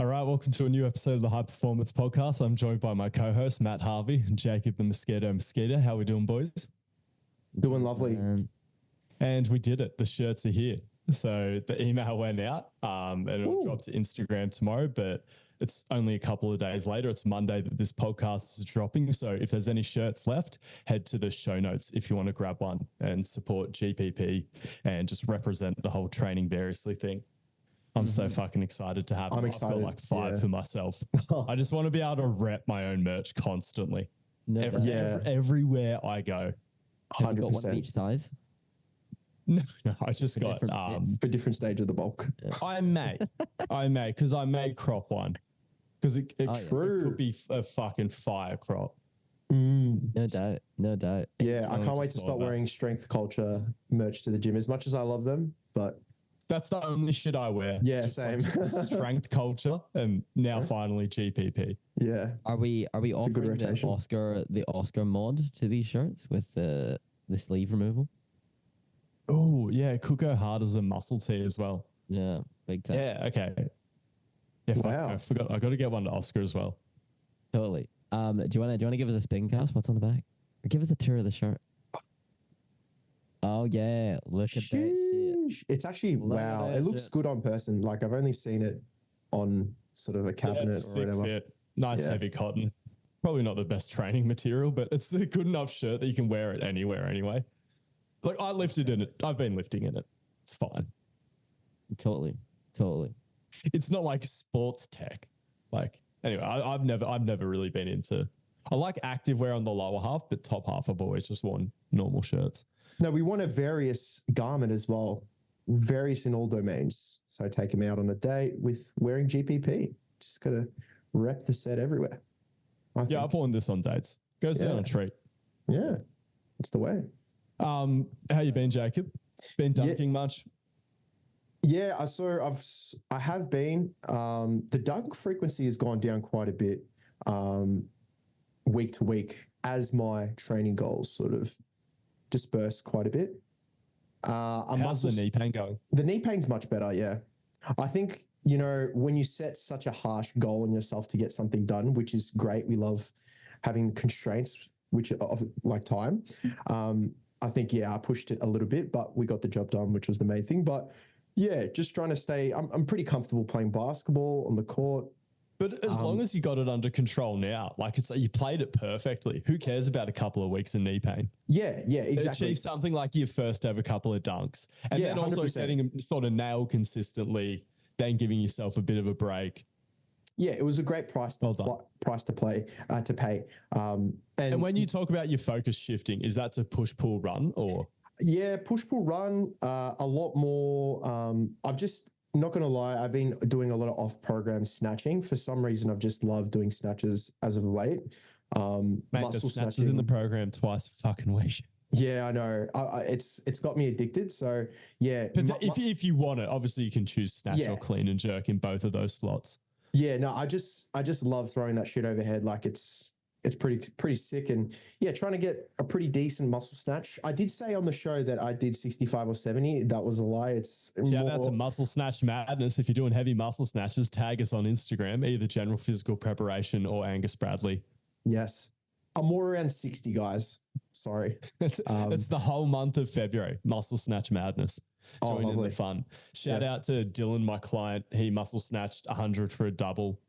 All right, welcome to a new episode of the Hyperformance podcast. I'm joined by my co-host Matt Harvey and Jacob the Mosquito. How we doing, boys? Doing lovely. And we did it. The shirts are here. So the email went out and it'll drop to Instagram tomorrow, but it's only a couple of days later. It's Monday that this podcast is dropping. So if there's any shirts left, head to the show notes if you want to grab one and support GPP and just represent the whole training variously thing. I'm so fucking excited to have them. I've got like 5 for myself. I just want to be able to rep my own merch constantly. Everywhere I go. 100%. Have you got one of each size? No, I just got for different stage of the bulk. Yeah. I may, because I may crop one because it could be a fucking fire crop. No doubt. Yeah, I can't wait to start wearing strength culture merch to the gym as much as I love them, but that's the only shit I wear. Yeah, same. Strength culture and now finally GPP. Yeah. Are we offering the Oscar mod to these shirts with the sleeve removal? Oh, yeah, it could go hard as a muscle tee as well. Yeah, big time. Yeah, okay. Yeah, wow. I forgot. I got to get one to Oscar as well. Totally. Do you want to give us a spin cast? What's on the back? Give us a tour of the shirt. Oh yeah, look at that shit. It's actually wow. It looks good on person. Like I've only seen it on sort of a cabinet or whatever. Fit. Nice heavy cotton. Probably not the best training material, but it's a good enough shirt that you can wear it anywhere anyway. Like I lifted in it. I've been lifting in it. It's fine. Totally. It's not like sports tech. Like anyway, I've never really been into. I like active wear on the lower half, but top half I've always just worn normal shirts. No, we want a various garment as well, various in all domains. So take them out on a date with wearing GPP. Just got to rep the set everywhere. I've worn this on dates. Goes down a treat. Yeah, it's the way. How you been, Jacob? Been dunking much? Yeah, I have been. The dunk frequency has gone down quite a bit week to week as my training goals sort of disperse quite a bit. How's the knee pain going? The knee pain's much better, yeah. I think, when you set such a harsh goal on yourself to get something done, which is great. We love having constraints, which of like time. I think, I pushed it a little bit, but we got the job done, which was the main thing. But yeah, just trying to stay, I'm pretty comfortable playing basketball on the court. But as long as you got it under control now, like it's like you played it perfectly. Who cares about a couple of weeks of knee pain? Yeah, exactly. Achieve something like your first ever couple of dunks. And then also 100%. Getting them sort of nailed consistently, then giving yourself a bit of a break. Yeah, it was a great price to pay. And when you talk about your focus shifting, is that to push, pull, run or? Yeah, push, pull, run, a lot more. Not going to lie, I've been doing a lot of off-program snatching. For some reason, I've just loved doing snatches as of late. Mate, muscle snatches in the program twice a fucking week. Yeah, I know. It's got me addicted. So yeah, if you want it, obviously you can choose snatch or clean and jerk in both of those slots. Yeah, no, I just love throwing that shit overhead. Like it's pretty sick. And yeah, trying to get a pretty decent muscle snatch. I did say on the show that I did 65 or 70. That was a lie. It's shout out to Muscle Snatch Madness. If you're doing heavy muscle snatches, tag us on Instagram, either General Physical Preparation or Angus Bradley. Yes. I'm more around 60, guys. Sorry. It's the whole month of February, Muscle Snatch Madness. Join in the fun. Shout out to Dylan, my client. He muscle snatched 100 for a double.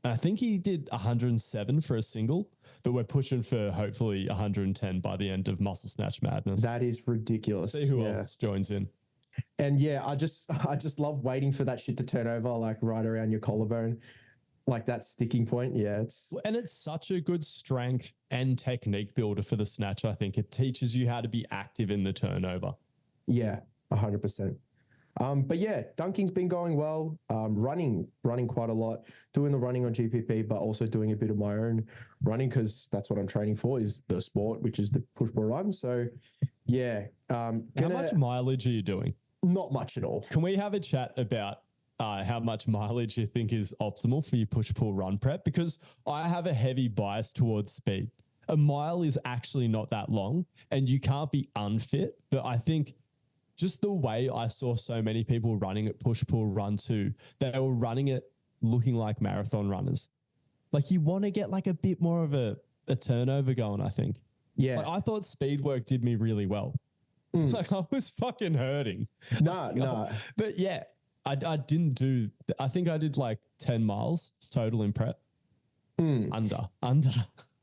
I think he did 107 for a single, but we're pushing for hopefully 110 by the end of Muscle Snatch Madness. That is ridiculous. See who else joins in. And yeah, I just love waiting for that shit to turn over, like right around your collarbone, like that sticking point. Yeah, it's such a good strength and technique builder for the snatch. I think it teaches you how to be active in the turnover. Yeah, 100%. But yeah, dunking's been going well. Running quite a lot, doing the running on GPP, but also doing a bit of my own running because that's what I'm training for is the sport, which is the push pull run. So yeah. How much mileage are you doing? Not much at all. Can we have a chat about how much mileage you think is optimal for your push pull run prep? Because I have a heavy bias towards speed. A mile is actually not that long and you can't be unfit, but I think just the way I saw so many people running at push pull run 2, they were running it looking like marathon runners. Like you want to get like a bit more of a turnover going, I think. Yeah. Like I thought speed work did me really well. Like I was fucking hurting. No. But yeah, I didn't do, I think I did like 10 miles total in prep. Under.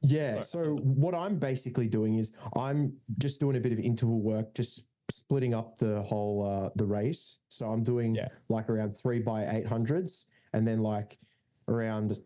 Yeah. So what I'm basically doing is I'm just doing a bit of interval work, just splitting up the whole the race. So I'm doing like around 3x800s and then like around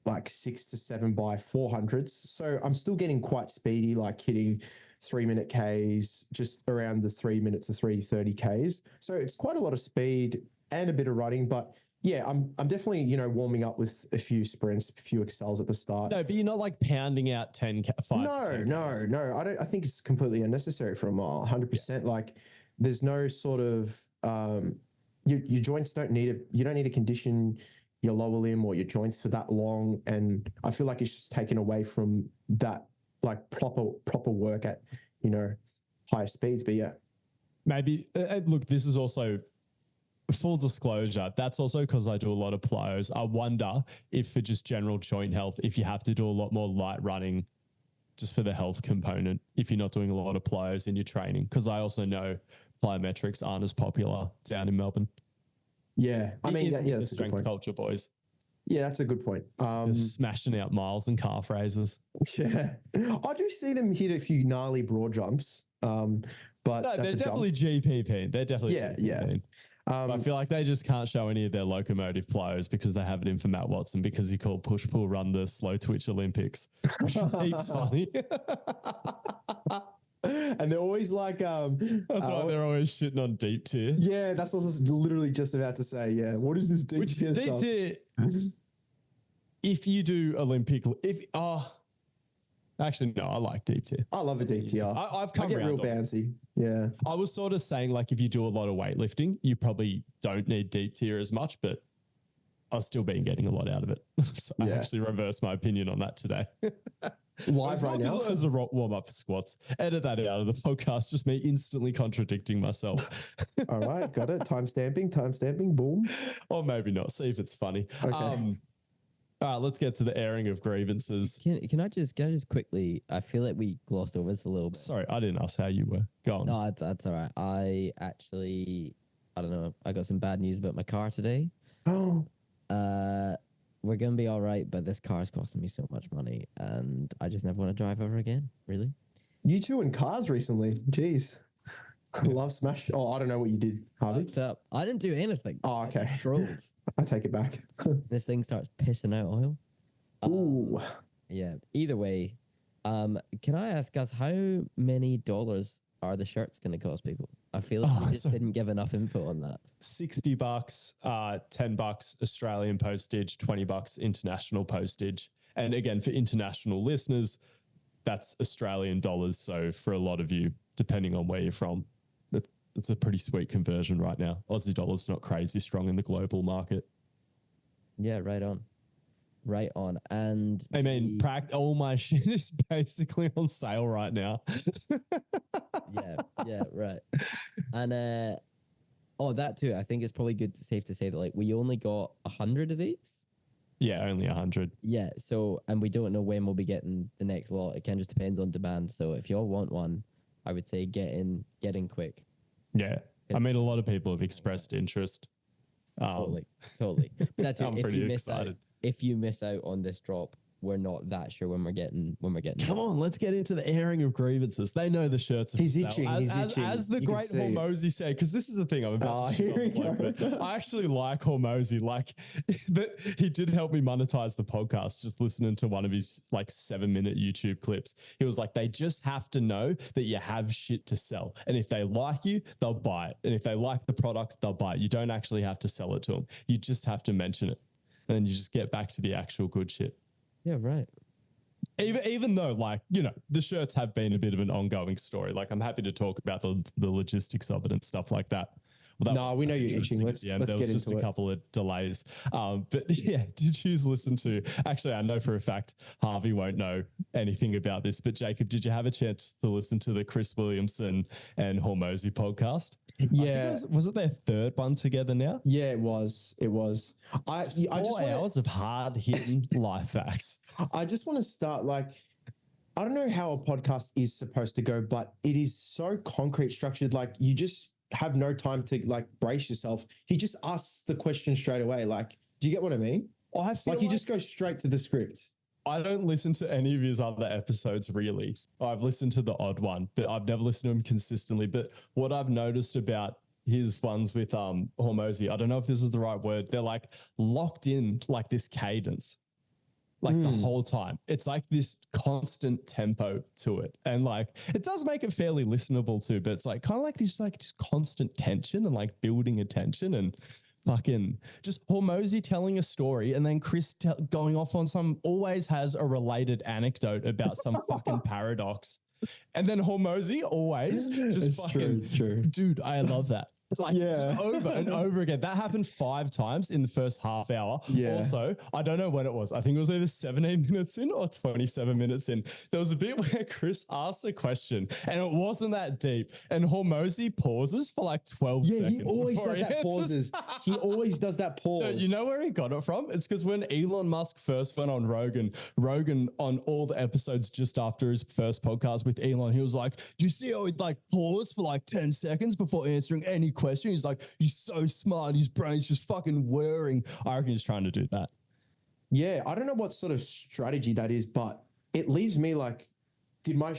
like 6 to 7x400s. So I'm still getting quite speedy, like hitting 3-minute Ks, just around the 3 minutes to 3:30 Ks. So it's quite a lot of speed and a bit of running, but yeah, I'm definitely, you know, warming up with a few sprints, a few accels at the start. No, but you're not like pounding out 10, 5 No. I think it's completely unnecessary for a mile. 100%. Like, there's no sort of your joints don't need you don't need to condition your lower limb or your joints for that long, and I feel like it's just taken away from that like proper work at, you know, higher speeds. But yeah, maybe look, this is also full disclosure. That's also because I do a lot of plyos. I wonder if for just general joint health, if you have to do a lot more light running just for the health component, if you're not doing a lot of plyos in your training, because I also know plyometrics aren't as popular down in Melbourne. Yeah, I mean, that's the a good strength point. culture boys. Yeah, that's a good point. Just smashing out miles and calf raises. Yeah, I do see them hit a few gnarly broad jumps. But no, that's they're a definitely jump. GPP. They're definitely GPP. I feel like they just can't show any of their locomotive plyos because they have it in for Matt Watson because he called push pull run the slow twitch Olympics, which is heaps funny. And they're always like, that's why they're always shitting on deep tier. Yeah, that's what I was literally just about to say. Yeah, what is this deep tier stuff? Deep tier, if you do Olympic, actually no, I like deep tier. I love a deep tier. I've come I get real bouncy. Yeah, I was sort of saying like if you do a lot of weightlifting, you probably don't need deep tier as much, but I've still been getting a lot out of it. So I actually reversed my opinion on that today. Live right now as a warm up for squats. Edit that out of the podcast. Just me instantly contradicting myself. All right, got it. Time stamping. Boom. Or maybe not. See if it's funny. Okay. All right, let's get to the airing of grievances. Can I just quickly? I feel like we glossed over this a little bit. Sorry, I didn't ask how you were. Go on. No, that's all right. I don't know. I got some bad news about my car today. Oh. We're gonna be all right, but this car is costing me so much money, and I just never want to drive ever again. Really? You two in cars recently? Jeez. Love smash. Oh, I don't know what you did, Harvey. I didn't do anything. Oh, okay. I drove. I take it back. This thing starts pissing out oil. Ooh. Yeah. Either way, can I ask us how many dollars are the shirts going to cost people? I feel like we just didn't give enough info on that. $60, $10 Australian postage, $20 international postage. And again, for international listeners, that's Australian dollars. So for a lot of you, depending on where you're from, it's a pretty sweet conversion right now. Aussie dollar's not crazy strong in the global market. Yeah, right on. Right on. And I mean, all my shit is basically on sale right now. yeah, right. And that too, I think it's probably safe to say that like we only got 100 of these. Yeah, only 100. Yeah, so and we don't know when we'll be getting the next lot. It kind of just depends on demand. So if y'all want one, I would say get in quick. Yeah, I mean, a lot of people have expressed interest. Totally. But that's I'm pretty excited. If you miss out on this drop, we're not that sure when we're getting. Come on, let's get into the airing of grievances. They know the shirts. He's itching. As the great Hormozy said, because this is the thing I'm about to shit on the bloke, I actually like Hormozy. Like, but he did help me monetize the podcast. Just listening to one of his like 7-minute YouTube clips, he was like, they just have to know that you have shit to sell, and if they like you, they'll buy it, and if they like the product, they'll buy it. You don't actually have to sell it to them. You just have to mention it, and then you just get back to the actual good shit. Yeah, right. Even though, like, you know, the shirts have been a bit of an ongoing story. Like, I'm happy to talk about the logistics of it and stuff like that. Well, that No, wasn't we that know you're interesting itching. at Let's the end. let's There get was just into a it. couple of delays. But yeah, did you listen to? Actually, I know for a fact Harvey won't know anything about this. But Jacob, did you have a chance to listen to the Chris Williamson and Hormozy podcast? Yeah, Was it their third one together now? yeah, it was. It was. I just 4 want hours of hard hitting life facts. I just want to start like I don't know how a podcast is supposed to go, but it is so concrete structured. Like you just have no time to like brace yourself. He just asks the question straight away. Like, do you get what I mean? I feel Like he just goes straight to the script. I don't listen to any of his other episodes really. I've listened to the odd one, but I've never listened to him consistently. But what I've noticed about his ones with Hormozy, I don't know if this is the right word, they're like locked in like this cadence. Like the whole time. It's like this constant tempo to it. And like it does make it fairly listenable too, but it's like kind of like this like just constant tension and like building attention and fucking just Hormozy telling a story and then Chris going off on some always has a related anecdote about some fucking paradox. And then Hormozy always just It's fucking true, it's true. dude, I love that. Like Yeah. over and over again. That happened 5 times in the first half hour. Yeah. Also, I don't know when it was. I think it was either 17 minutes in or 27 minutes in. There was a bit where Chris asked a question and it wasn't that deep. And Hormozy pauses for like 12 Yeah, seconds. he always before does he that answers. pauses. He always does that pause. No, you know where he got it from? It's because when Elon Musk first went on Rogan on all the episodes just after his first podcast with Elon, he was like, do you see how he'd like pause for like 10 seconds before answering any question? He's like, he's so smart. His brain's just fucking whirring. I reckon he's trying to do that. Yeah, I don't know what sort of strategy that is, but it leaves me like, did my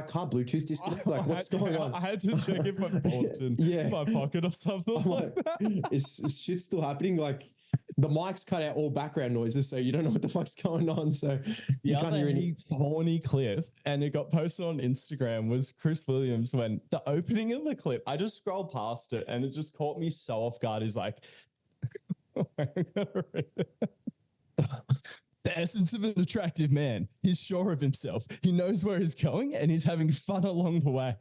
car Bluetooth disconnect? Like, what's going on? I had to check if I paused in Yeah. my pocket or something I'm like like, that. is shit still happening? Like, the mic's cut out all background noises, so you don't know what the fuck's going on. So you can't hear any. horny clip, and it got posted on Instagram, was Chris Williams when the opening of the clip, I just scrolled past it and it just caught me so off guard. He's like, the essence of an attractive man. He's sure of himself. He knows where he's going and he's having fun along the way.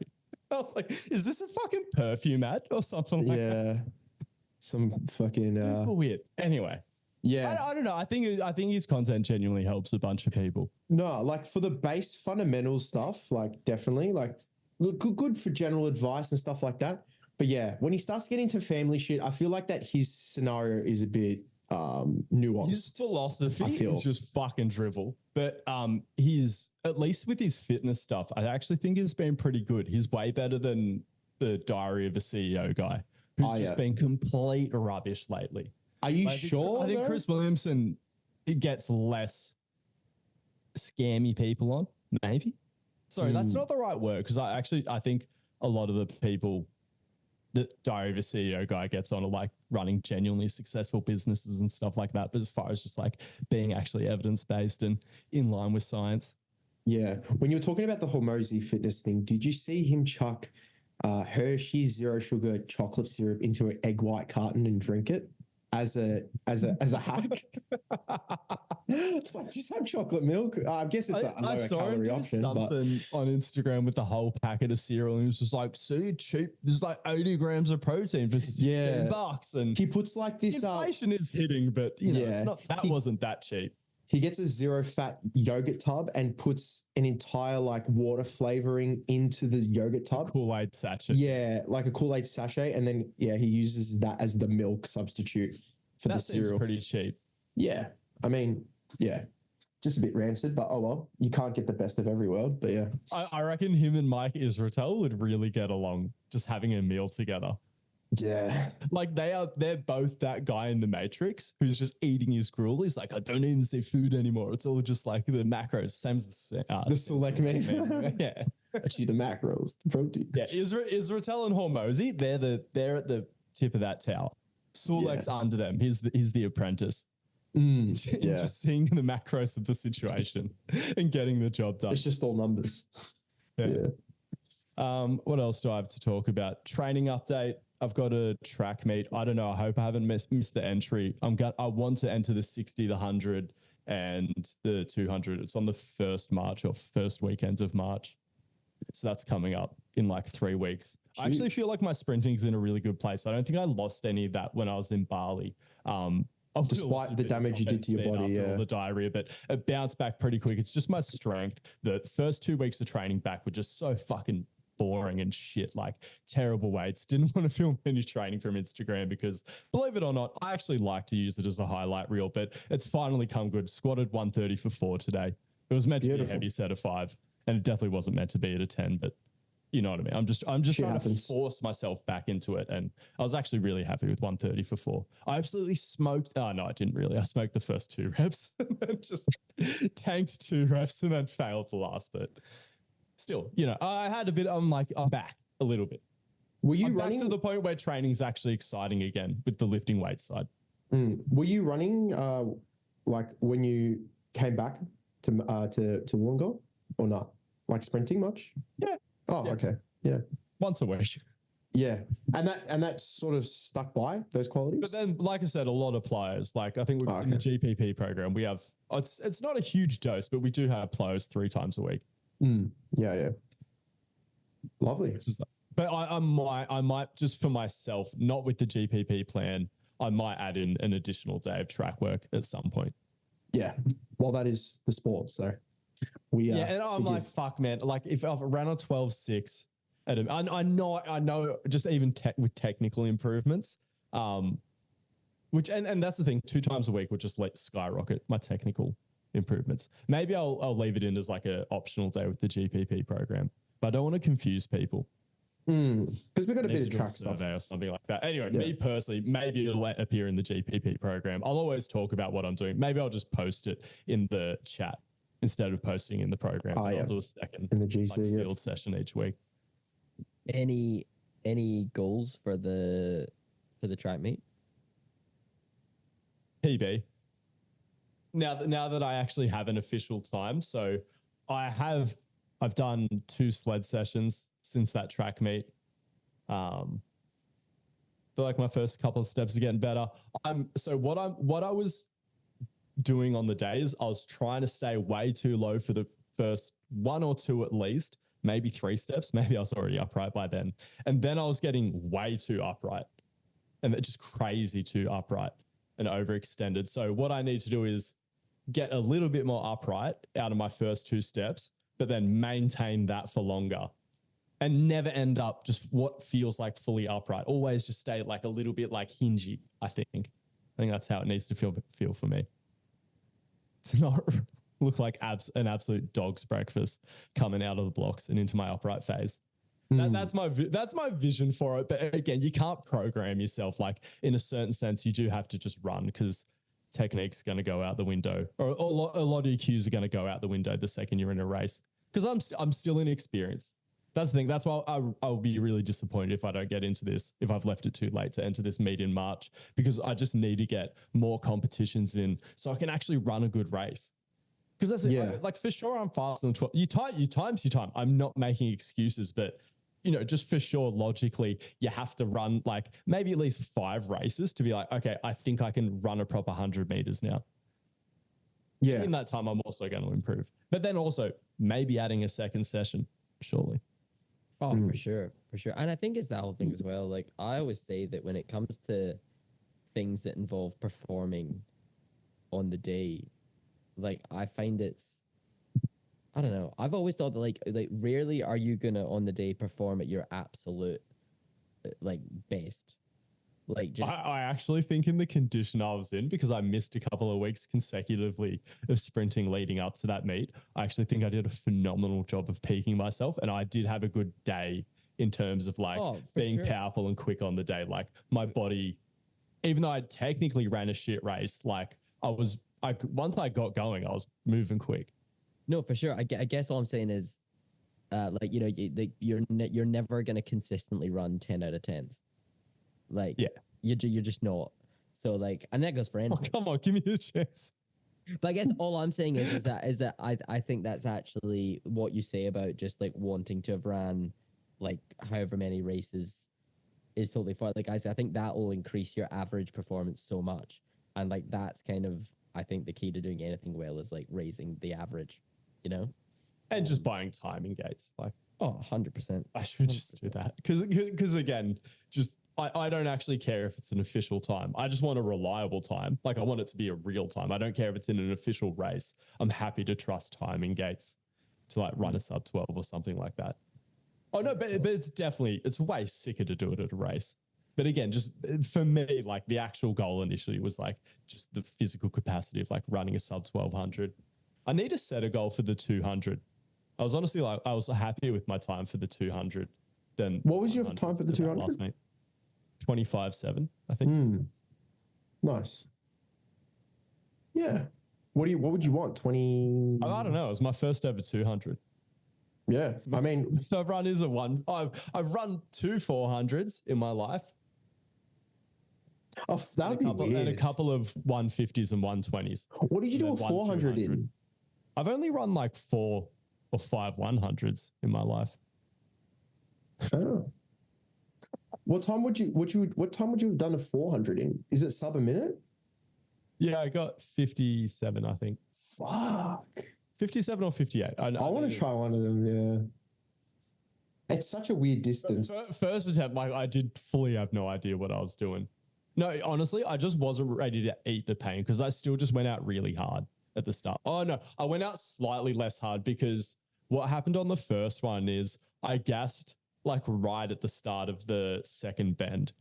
I was like, is this a fucking perfume ad or something like that? Yeah, some fucking. Super weird. Anyway, Yeah, I don't know. I think his content genuinely helps a bunch of people. no, like for the base fundamental stuff, like definitely, like look good for general advice and stuff like that. But yeah, when he starts getting into family shit, I feel like that his scenario is a bit nuanced. His philosophy I feel. is just fucking drivel. But he's, at least with his fitness stuff, I actually think he's been pretty good. He's way better than the Diary of a CEO guy, who's just been complete rubbish lately. Are you I think, sure? I think though? Chris Williamson, it gets less scammy people on, maybe. Sorry, that's not the right word, because I think a lot of the people the Diary of a CEO guy gets on are like running genuinely successful businesses and stuff like that. But as far as just like being actually evidence-based and in line with science. Yeah. When you were talking about the Hormozy fitness thing, did you see him chuck Hershey's zero sugar chocolate syrup into an egg white carton and drink it as a hack? It's like, just have chocolate milk. I guess it's a lower calorie option. Something on Instagram with the whole packet of cereal, and it was just like, see, cheap. There's like 80 grams of protein for $16, and he puts like this. Inflation is hitting, but you know, it's not. That wasn't that cheap. He gets a zero fat yogurt tub and puts an entire like water flavoring into the yogurt tub. Kool-Aid sachet. Yeah, like a Kool-Aid sachet, and then he uses that as the milk substitute for the cereal. That seems pretty cheap. Yeah, I mean, yeah, just a bit rancid, but oh well. You can't get the best of every world, but yeah. I reckon him and Mike Israetel would really get along just having a meal together. Yeah. Like they're both that guy in the Matrix who's just eating his gruel. He's like, I don't even see food anymore. It's all just like the macros, same as the select man. Yeah. Actually, the macros, the protein. Yeah. Israetel and Hormozy, they're at the tip of that tower. Sulek's under them. He's the apprentice. Just seeing the macros of the situation and getting the job done. It's just all numbers. Yeah. What else do I have to talk about? Training update. I've got a track meet. I don't know. I hope I haven't missed the entry. I want to enter the 60, the 100, and the 200. It's on the 1st March or first weekends of March. So that's coming up. in like 3 weeks. I actually feel like my sprinting's in a really good place. I don't think I lost any of that when I was in Bali. Despite the damage you did to your body, all the diarrhea, but it bounced back pretty quick. It's just my strength. The first 2 weeks of training back were just so fucking boring and shit, like terrible weights. Didn't want to film any training from Instagram because, believe it or not, I actually like to use it as a highlight reel, but it's finally come good. Squatted 130 for 4 today. It was meant to be a heavy set of 5, and it definitely wasn't meant to be at a 10, but you know what I mean? I'm just trying to force myself back into it. And I was actually really happy with 130 for 4. I absolutely smoked. Oh, no, I didn't really. I smoked the first 2 reps and then just tanked 2 reps and then failed the last. But still, you know, I had a bit, I'm back a little bit. Were you I'm running back to the point where training is actually exciting again with the lifting weight side? Were you running like when you came back to Wollongong or not? Like sprinting much? Yeah. Oh, yeah. okay. Yeah. Once a week. Yeah. And that sort of stuck by those qualities. But then, like I said, a lot of players, like I think in the GPP program, we have, it's not a huge dose, but we do have players 3 times a week. Yeah. Yeah. Lovely. But I might just for myself, not with the GPP plan, I might add in an additional day of track work at some point. Yeah. Well, that is the sport. So and I'm like, fuck, man. Like if I've ran a 12.6, I know just even with technical improvements, which and that's the thing, 2 times a week would just like skyrocket my technical improvements. Maybe I'll leave it in as like an optional day with the GPP program, but I don't want to confuse people. Because we've got a bit of track stuff or something like that. Anyway, me personally, maybe it'll appear in the GPP program. I'll always talk about what I'm doing. Maybe I'll just post it in the chat instead of posting in the program. I'll do a second in the GC field session each week. Any goals for the track meet? PB. Now that I actually have an official time, so I've done 2 sled sessions since that track meet. Feel like my first couple of steps are getting better. What I was doing on the days, I was trying to stay way too low for the first 1 or 2 at least, maybe 3 steps. Maybe I was already upright by then. And then I was getting way too upright and just crazy too upright and overextended. So what I need to do is get a little bit more upright out of my first 2 steps, but then maintain that for longer and never end up just what feels like fully upright. Always just stay like a little bit like hingy, I think that's how it needs to feel for me. To not look like an absolute dog's breakfast coming out of the blocks and into my upright phase. That's my vision for it. But again, you can't program yourself. Like in a certain sense, you do have to just run because technique's going to go out the window, or a lot of your cues are going to go out the window the second you're in a race. Because I'm still inexperienced. That's the thing. That's why I'll be really disappointed if I don't get into this, if I've left it too late to enter this meet in March, because I just need to get more competitions in so I can actually run a good race. Because that's it. Like for sure, I'm faster than 12. You times your time. I'm not making excuses, but you know, just for sure, logically, you have to run like maybe at least 5 races to be like, okay, I think I can run a proper 100 meters now. Yeah. In that time, I'm also going to improve. But then also maybe adding a second session, surely. Oh, for sure. And I think it's that whole thing as well. Like I always say that when it comes to things that involve performing on the day, like I find I don't know. I've always thought that like rarely are you gonna on the day perform at your absolute like best. Like just I actually think in the condition I was in, because I missed a couple of weeks consecutively of sprinting leading up to that meet, I actually think I did a phenomenal job of peaking myself, and I did have a good day in terms of like being powerful and quick on the day. Like my body, even though I technically ran a shit race, like once I got going, I was moving quick. No, for sure. I guess all I'm saying is, like, you know, you're never going to consistently run 10 out of 10s. Like, you're just not. So like, and that goes for anything. Oh, come on, give me a chance. But I guess all I'm saying is that I think that's actually what you say about just like wanting to have ran like however many races is totally fine. Like I say, I think that will increase your average performance so much. And like, that's kind of, I think the key to doing anything well is like raising the average, you know? And just buying timing gates. Like Oh, 100%. I should just do that because again, just I don't actually care if it's an official time. I just want a reliable time. Like I want it to be a real time. I don't care if it's in an official race. I'm happy to trust timing gates to like run a sub 12 or something like that. Oh no, but it's way sicker to do it at a race. But again, just for me, like the actual goal initially was like just the physical capacity of like running a sub 1200. I need to set a goal for the 200. I was honestly like, I was happier with my time for the 200 than. What was your time for the 200? 25.7, I think. Nice. Yeah. What would you want? 20? I don't know. It was my first ever 200. Yeah. I mean, so I've run I've run 2 400s in my life. Oh, that would be weird. And a couple of 150s and 120s. What did you do a 400 in? I've only run like 4 or 5 100s in my life. Oh. What time would you have done a 400 in? Is it sub a minute? Yeah, I got 57, I think. Fuck. 57 or 58. I want to try one of them, yeah. It's such a weird distance. First attempt, like I did fully have no idea what I was doing. No, honestly, I just wasn't ready to eat the pain because I still just went out really hard at the start. Oh no, I went out slightly less hard because what happened on the first one is I gassed like right at the start of the second bend.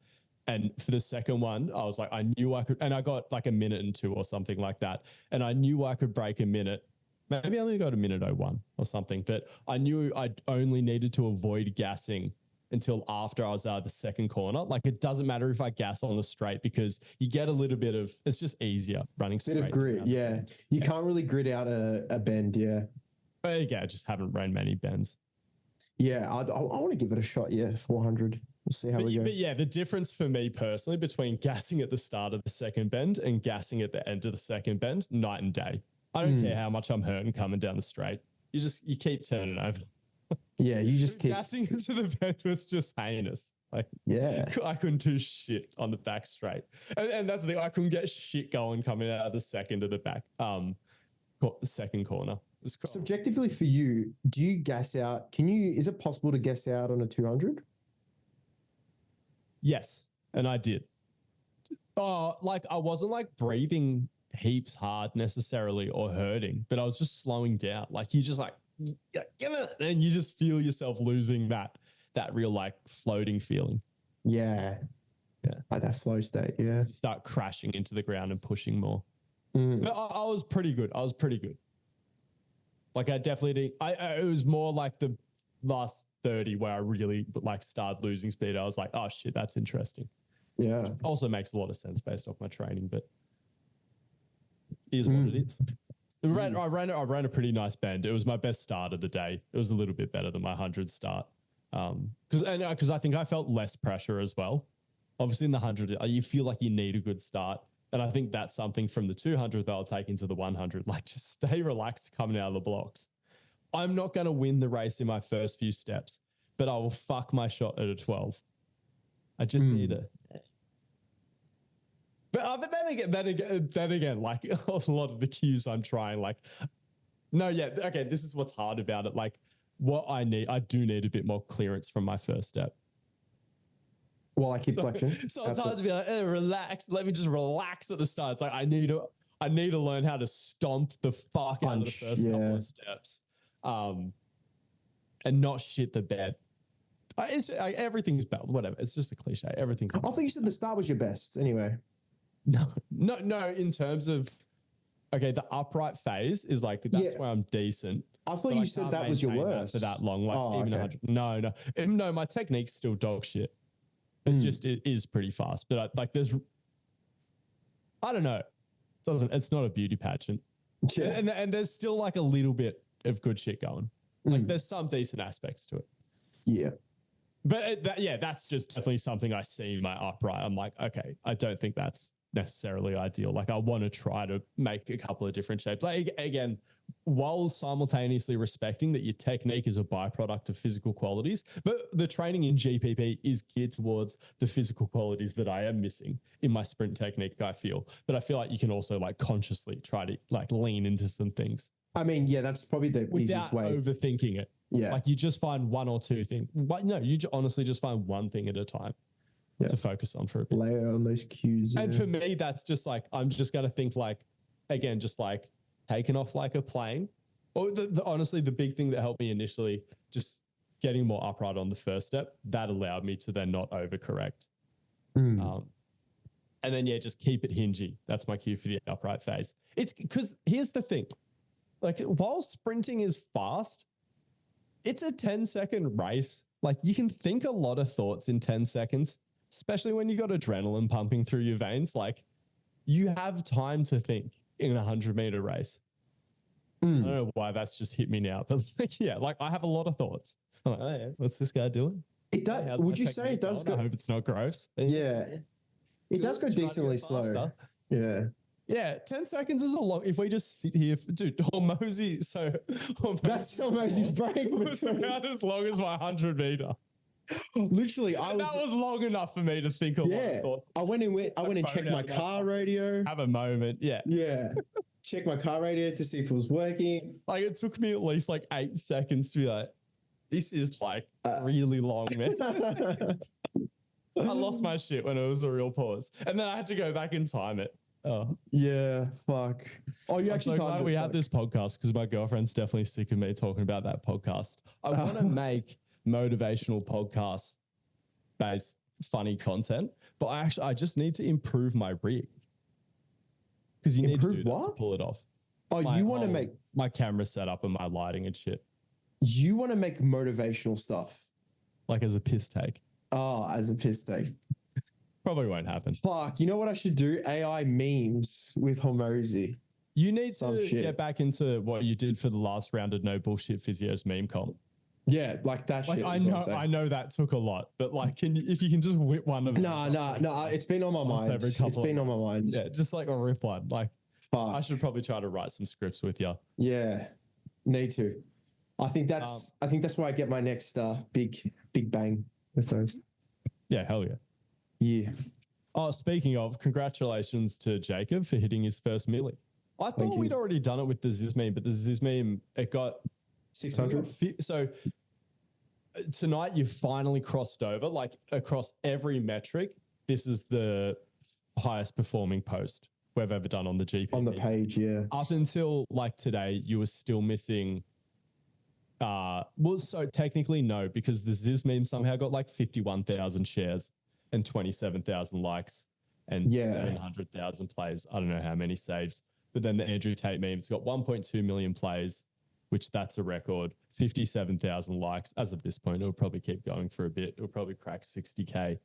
And for the second one, I was like, I knew I could, and I got like 1 minute and 2 or something like that. And I knew I could break a minute. Maybe I only got 1:01 or something, but I knew I only needed to avoid gassing until after I was out of the second corner. Like it doesn't matter if I gas on the straight because you get a little bit of, it's just easier running straight. Bit of grit, yeah. You can't really grit out a bend, yeah. But yeah, I just haven't ran many bends. Yeah, I want to give it a shot, yeah, 400. We'll see how we go. But yeah, the difference for me personally between gassing at the start of the second bend and gassing at the end of the second bend, night and day. I don't care how much I'm hurting coming down the straight. You keep turning over. Yeah, you just keep gassing into the bend was just heinous. Like, yeah, I couldn't do shit on the back straight, and that's the thing. I couldn't get shit going coming out of the second of the back, second corner. Subjectively for you, do you gas out? Is it possible to gas out on a 200? Yes, and I did. Like I wasn't like breathing heaps hard necessarily or hurting, but I was just slowing down. Like you just like give it, and you just feel yourself losing that real like floating feeling. Yeah, like that flow state. Yeah, you start crashing into the ground and pushing more. But I was pretty good. Like I definitely did. It was more like the last 30 where I really like started losing speed. I was like, oh shit, that's interesting. Yeah. Which also makes a lot of sense based off my training, but it is what it is. I ran a pretty nice bend. It was my best start of the day. It was a little bit better than my 100 start. Because I think I felt less pressure as well. Obviously in the 100, you feel like you need a good start. And I think that's something from the 200 that I'll take into the 100. Like just stay relaxed coming out of the blocks. I'm not going to win the race in my first few steps, but I will fuck my shot at a 12. I just need to. But then again, like a lot of the cues I'm trying, like, no, yeah, okay, this is what's hard about it. Like what I do need a bit more clearance from my first step. Well, I keep flexion. So it's hard to be like, relax. Let me just relax at the start. It's like I need to learn how to stomp the fuck out of the first couple of steps, and not shit the bed. Everything's bad. Whatever. It's just a cliche. Everything's. I think you said the start was your best. Anyway. No. In terms of, okay, the upright phase is like that's where I'm decent. I thought you said that was your worst for that long. Like even 100. No. My technique's still dog shit. It is pretty fast, but I don't know. It's not a beauty pageant. Yeah. And there's still like a little bit of good shit going. Like there's some decent aspects to it. Yeah. But that's just definitely something I see in my upright. I'm like, okay, I don't think that's necessarily ideal. Like I want to try to make a couple of different shapes. Like again, while simultaneously respecting that your technique is a byproduct of physical qualities, but the training in GPP is geared towards the physical qualities that I am missing in my sprint technique, I feel. But I feel like you can also like consciously try to like lean into some things I mean, yeah, that's probably the easiest without way. overthinking it. Yeah. Like you just find one or two things. No, honestly just find one thing at a time to focus on for a bit. Layer on those cues. And for me, that's just like, I'm just going to think like, again, just like taking off like a plane. Or honestly, the big thing that helped me initially, just getting more upright on the first step, that allowed me to then not overcorrect. And then, just keep it hingy. That's my cue for the upright phase. It's because here's the thing. Like, while sprinting is fast, it's a 10-second race. Like, you can think a lot of thoughts in 10 seconds, especially when you got adrenaline pumping through your veins. Like, you have time to think in a 100-meter race. I don't know why that's just hit me now, but like I have a lot lot of thoughts. I'm like, oh yeah, what's this guy doing? It does. Would you say it does go? I hope it's not gross. Yeah. It does go decently slow. Yeah. Yeah, 10 seconds is a lot. If we just sit here, dude, Hormozy, that's Hormozy's break was about as long as my 100-meter. Literally, that was long enough for me to think a lot of thoughts. I went and checked my car radio. Have a moment, Yeah. Check my car radio to see if it was working. Like, it took me at least like 8 seconds to be like, this is like really long, man. I lost my shit when it was a real pause. And then I had to go back and time it. Oh. Yeah, fuck. Oh, you actually timed it. We had this podcast because my girlfriend's definitely sick of me talking about that podcast. I want to make motivational podcast based funny content, but I just need to improve my rig. Because you need to do that to pull it off. Oh, you want to make my camera setup and my lighting and shit. You want to make motivational stuff. Like as a piss take. Oh, as a piss take. Probably won't happen. Fuck, you know what I should do? AI memes with Hormozy. You need to get back into what you did for the last round of No Bullshit Physios meme comp. Yeah, like that shit. I know that took a lot, but like, if you can just whip one of them. No, it's been on my mind. It's been on my mind. Yeah, just like a rip one. Like, fuck. I should probably try to write some scripts with you. Yeah, need to. I think that's where I get my next big bang with those. Yeah, hell yeah. Yeah. Oh, speaking of, congratulations to Jacob for hitting his first milli. I thought we'd already done it with the Ziz meme, but the Ziz meme, it got 600. So tonight you finally crossed over, like across every metric. This is the highest performing post we've ever done on the GP. On the page, yeah. Up until like today, you were still missing. So technically no, because the Ziz meme somehow got like 51,000 shares and 27,000 likes and 700,000 plays. I don't know how many saves. But then the Andrew Tate meme's got 1.2 million plays, which that's a record. 57,000 likes. As of this point, it'll probably keep going for a bit. It'll probably crack 60K.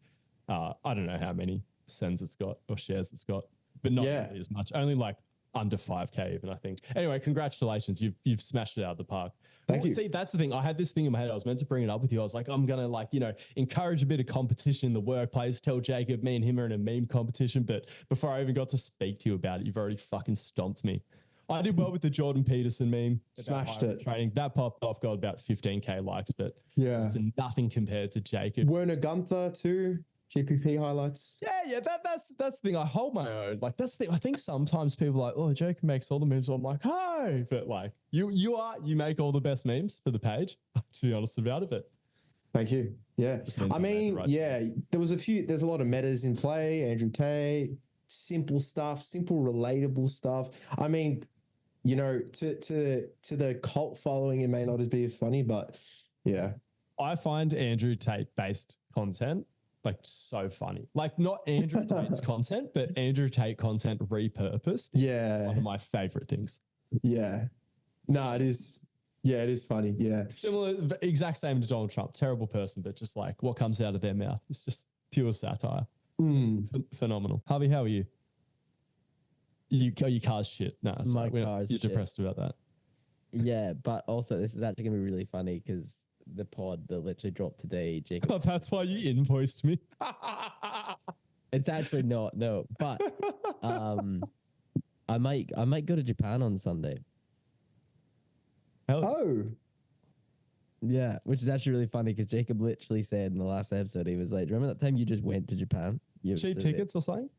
I don't know how many sends it's got or shares it's got, but not really as much. Only like under 5K even, I think. Anyway, congratulations. You've smashed it out of the park. Thank you. See, that's the thing. I had this thing in my head. I was meant to bring it up with you. I was like, I'm going to like, encourage a bit of competition in the workplace, tell Jacob me and him are in a meme competition. But before I even got to speak to you about it, you've already fucking stomped me. I did well with the Jordan Peterson meme. Smashed it. Training. That popped off, got about 15K likes, but it's nothing compared to Jacob. Werner Gunther too. GPP highlights. Yeah, that's the thing. I hold my own. Like that's the thing. I think sometimes people are like, oh, Jacob makes all the memes. I'm like, hi, but like you make all the best memes for the page. To be honest about it, but thank you. Yeah, I mean, there's a lot of metas in play. Andrew Tate, simple stuff, simple relatable stuff. I mean, to the cult following, it may not as be as funny, but yeah, I find Andrew Tate based content like so funny. Like not Andrew Tate's content, but Andrew Tate content repurposed. Yeah. One of my favorite things. Yeah. No, it is. Yeah, it is funny. Yeah. Similar, exact same to Donald Trump. Terrible person, but just like what comes out of their mouth. It's just pure satire. Phenomenal. Harvey, how are you? Your car's shit. No, my car's you're shit. Depressed about that. Yeah, but also this is actually going to be really funny because the pod that literally dropped today, Jacob. Oh, that's why you invoiced me. It's actually not, no. But I might go to Japan on Sunday. Oh. Yeah, which is actually really funny because Jacob literally said in the last episode, he was like, remember that time you just went to Japan? Cheap tickets or something?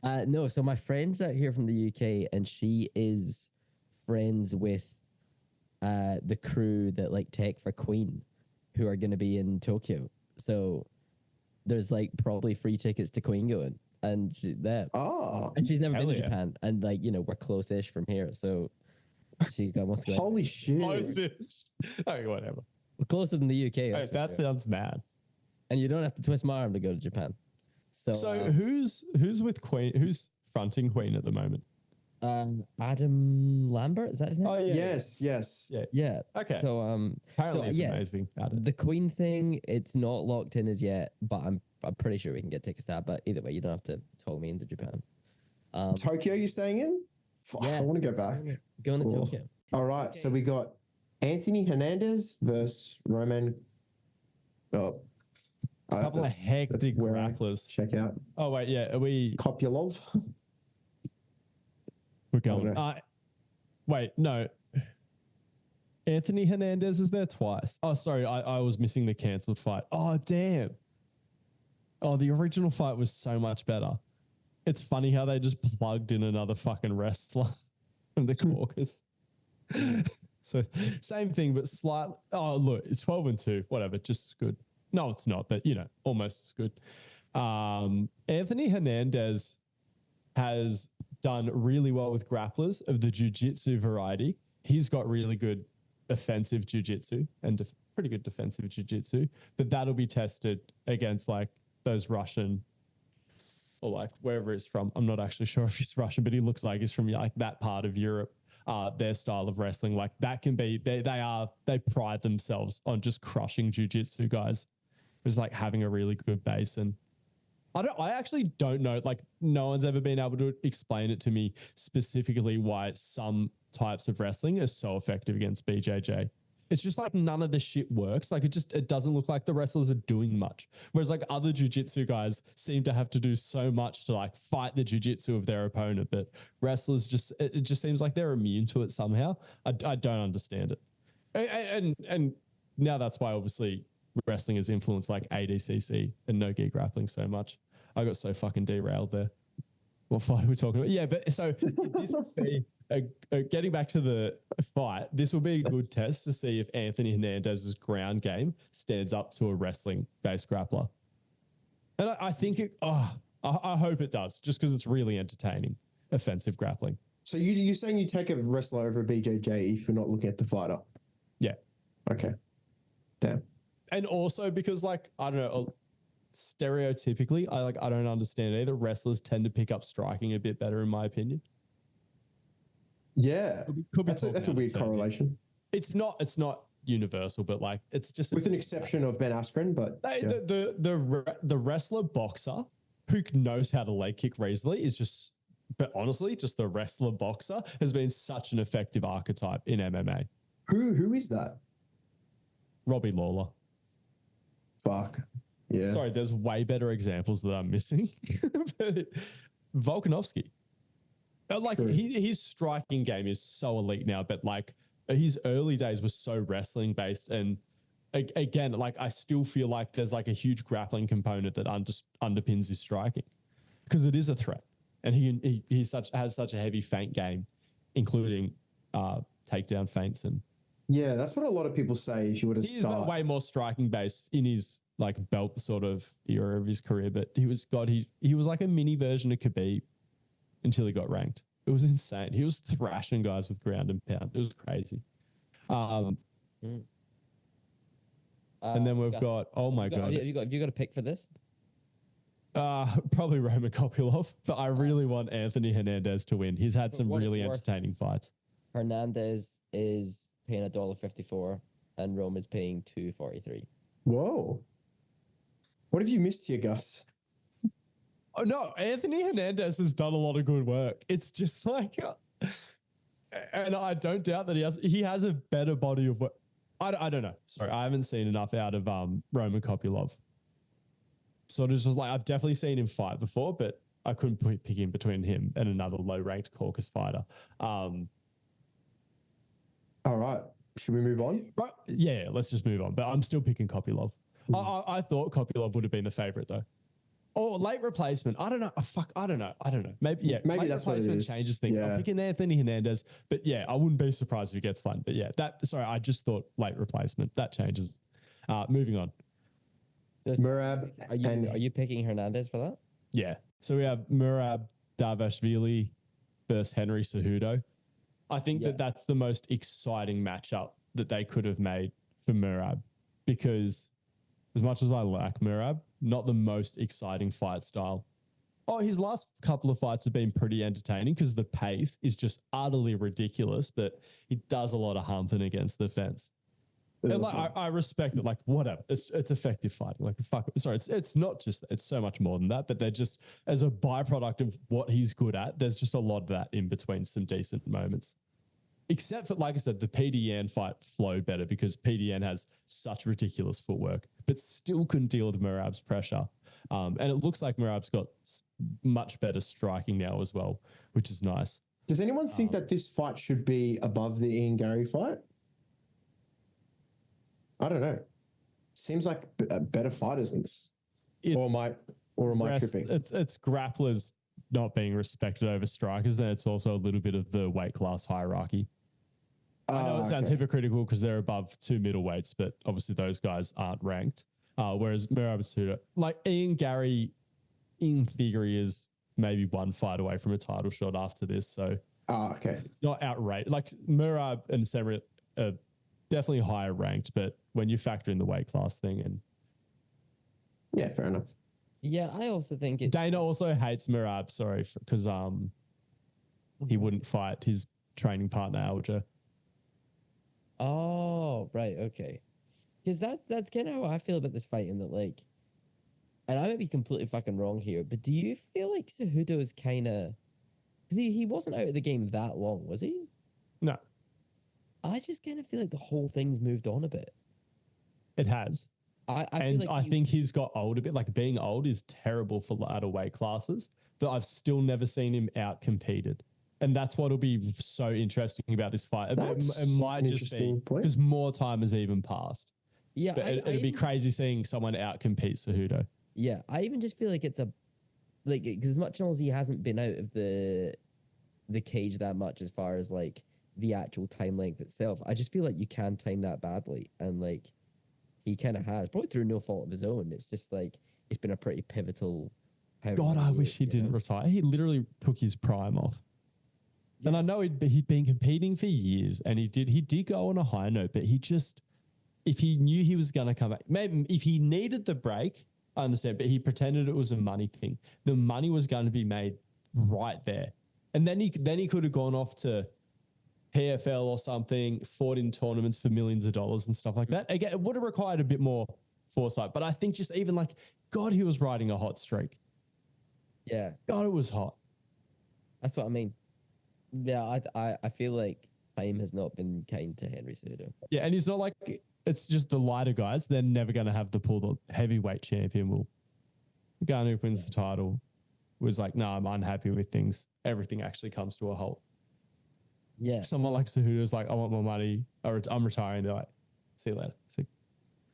No, so my friend's out here from the UK and she is friends with the crew that like tech for Queen, who are going to be in Tokyo. So there's like probably free tickets to Queen going, and and she's never been to Japan, and like we're close-ish from here, so she wants to go. Holy shit! Okay, whatever. We're closer than the UK. Hey, that sounds mad. And you don't have to twist my arm to go to Japan. So who's with Queen? Who's fronting Queen at the moment? Adam Lambert, is that his name? Oh yeah. Yes. Yeah. Okay. So apparently it's amazing. The Queen thing, it's not locked in as yet, but I'm pretty sure we can get tickets to that. But either way, you don't have to talk me into Japan. Tokyo, you staying in? Yeah. I want to go back. Going to Tokyo. All right. Okay. So we got Anthony Hernandez versus Roman. A couple of hectic grapplers. Check out. Oh wait, yeah. Are we Kopylov? We're going. Wait, no. Anthony Hernandez is there twice. Oh, sorry. I was missing the cancelled fight. Oh, damn. Oh, the original fight was so much better. It's funny how they just plugged in another fucking wrestler from the caucus. So same thing, but slightly. Oh, look, it's 12-2. Whatever, just good. No, it's not, but almost as good. Anthony Hernandez has done really well with grapplers of the jiu-jitsu variety. He's got really good offensive jiu-jitsu and pretty good defensive jiu-jitsu, but that'll be tested against like those Russian or like wherever he's from. I'm not actually sure if he's Russian, but he looks like he's from like that part of Europe. Their style of wrestling, like that can be, they pride themselves on just crushing jiu-jitsu guys. It's like having a really good base. And I actually don't know, like no one's ever been able to explain it to me specifically why some types of wrestling are so effective against BJJ. It's just like none of the shit works. Like it doesn't look like the wrestlers are doing much. Whereas like other jiu-jitsu guys seem to have to do so much to like fight the jiu-jitsu of their opponent. But wrestlers it just seems like they're immune to it somehow. I don't understand it. And now that's why obviously wrestling has influenced like ADCC and no-gi grappling so much. I got so fucking derailed there. What fight are we talking about? Yeah, but so this would be getting back to the fight. This will be a good test to see if Anthony Hernandez's ground game stands up to a wrestling-based grappler. And I think I hope it does, just because it's really entertaining, offensive grappling. So you're saying you take a wrestler over a BJJ if you're not looking at the fighter? Yeah. Okay. Damn. And also because like, I don't know, stereotypically, I don't understand either. Wrestlers tend to pick up striking a bit better, in my opinion. Yeah, that's a weird correlation. It's not universal, but like it's just with an exception of Ben Askren. But the wrestler boxer who knows how to leg kick easily is just. But honestly, just the wrestler boxer has been such an effective archetype in MMA. Who is that? Robbie Lawler. Fuck. Yeah. Sorry, there's way better examples that I'm missing. But Volkanovski. Like his striking game is so elite now, but like his early days was so wrestling based. And again, like I still feel like there's like a huge grappling component that underpins his striking because it is a threat. And he has such a heavy feint game, including takedown feints. And yeah, that's what a lot of people say. If you were to he's way more striking based in his like belt sort of era of his career, but he was like a mini version of Khabib until he got ranked. It was insane. He was thrashing guys with ground and pound. It was crazy. And then we've got oh my god. Have you got a pick for this? Probably Roman Kopylov, but I really want Anthony Hernandez to win. He's had some really entertaining fights. Hernandez is paying $1.54 and Roman's paying $2.43. Whoa. What have you missed here, Gus? Oh no, Anthony Hernandez has done a lot of good work. It's just like, and I don't doubt that he has a better body of work. I don't know. Sorry, I haven't seen enough out of Roman Kopylov. So it's just like I've definitely seen him fight before, but I couldn't pick him between him and another low-ranked caucus fighter. All right, should we move on? Right, yeah, let's just move on. But I'm still picking Kopylov. I thought Kopylov would have been the favorite though. Or late replacement. I don't know. Oh, fuck, I don't know. Maybe Maybe late that's what it replacement is. changes things. Yeah. I'm picking Anthony Hernandez, but yeah, I wouldn't be surprised if he gets fun. But yeah, I just thought late replacement. That changes. Moving on. So Murab are you picking Hernandez for that? Yeah. So we have Murab Davashvili versus Henry Cejudo. I think that's the most exciting matchup that they could have made for Murab, because as much as I like Murab, not the most exciting fight style. Oh, his last couple of fights have been pretty entertaining because the pace is just utterly ridiculous, but he does a lot of humping against the fence. And like, I respect it. Like, whatever, it's effective fighting. Like, fuck. Sorry, it's not just. It's so much more than that. But they're just, as a byproduct of what he's good at, there's just a lot of that in between some decent moments. Except for, like I said, the PDN fight flowed better because PDN has such ridiculous footwork, but still couldn't deal with Murab's pressure. And it looks like Murab's got much better striking now as well, which is nice. Does anyone think that this fight should be above the Ian Gary fight? I don't know. Seems like better fighters in this. Or am I tripping? It's grapplers not being respected over strikers, and it's also a little bit of the weight class hierarchy. I know it sounds hypocritical because they're above two middleweights, but obviously those guys aren't ranked. Whereas Murab Cejudo, like Ian Gary, in theory, is maybe one fight away from a title shot after this. So it's not outrageous. Like Murab and Severin are definitely higher ranked, but when you factor in the weight class thing, and yeah, fair enough. Yeah, I also think Dana also hates Murab, sorry, because he wouldn't fight his training partner Alger. Oh, right, okay. Because that's kind of how I feel about this fight, in that, like, and I might be completely fucking wrong here, but do you feel like Cejudo's kind of, because he wasn't out of the game that long, was he? No. I just kind of feel like the whole thing's moved on a bit. It has. I think he's got old a bit. Like, being old is terrible for latter weight classes, but I've still never seen him out competed. And that's what'll be so interesting about this fight. It might just be because more time has even passed. Yeah, but it'd be crazy seeing someone out compete Cejudo. Yeah, I even just feel like it's because as much as he hasn't been out of the cage that much as far as like the actual time length itself, I just feel like you can time that badly, and like he kind of has, probably through no fault of his own. It's just like it's been a pretty pivotal. God, I wish he didn't retire. He literally took his prime off. Yeah. And I know he'd been competing for years, and he did go on a high note, but he just, if he knew he was going to come back, maybe if he needed the break, I understand, but he pretended it was a money thing. The money was going to be made right there. And then he could have gone off to PFL or something, fought in tournaments for millions of dollars and stuff like that. Again, it would have required a bit more foresight, but I think just even like, God, he was riding a hot streak. Yeah. God, it was hot. That's what I mean. Yeah, I feel like time has not been kind to Henry Cejudo. Yeah, and he's not like, it's just the lighter guys. They're never going to have the pull. The heavyweight champion will. The guy who wins the title was like, no, I'm unhappy with things. Everything actually comes to a halt. Yeah. Someone like Cejudo's like, I want more money, or I'm retiring. They're like, see you later.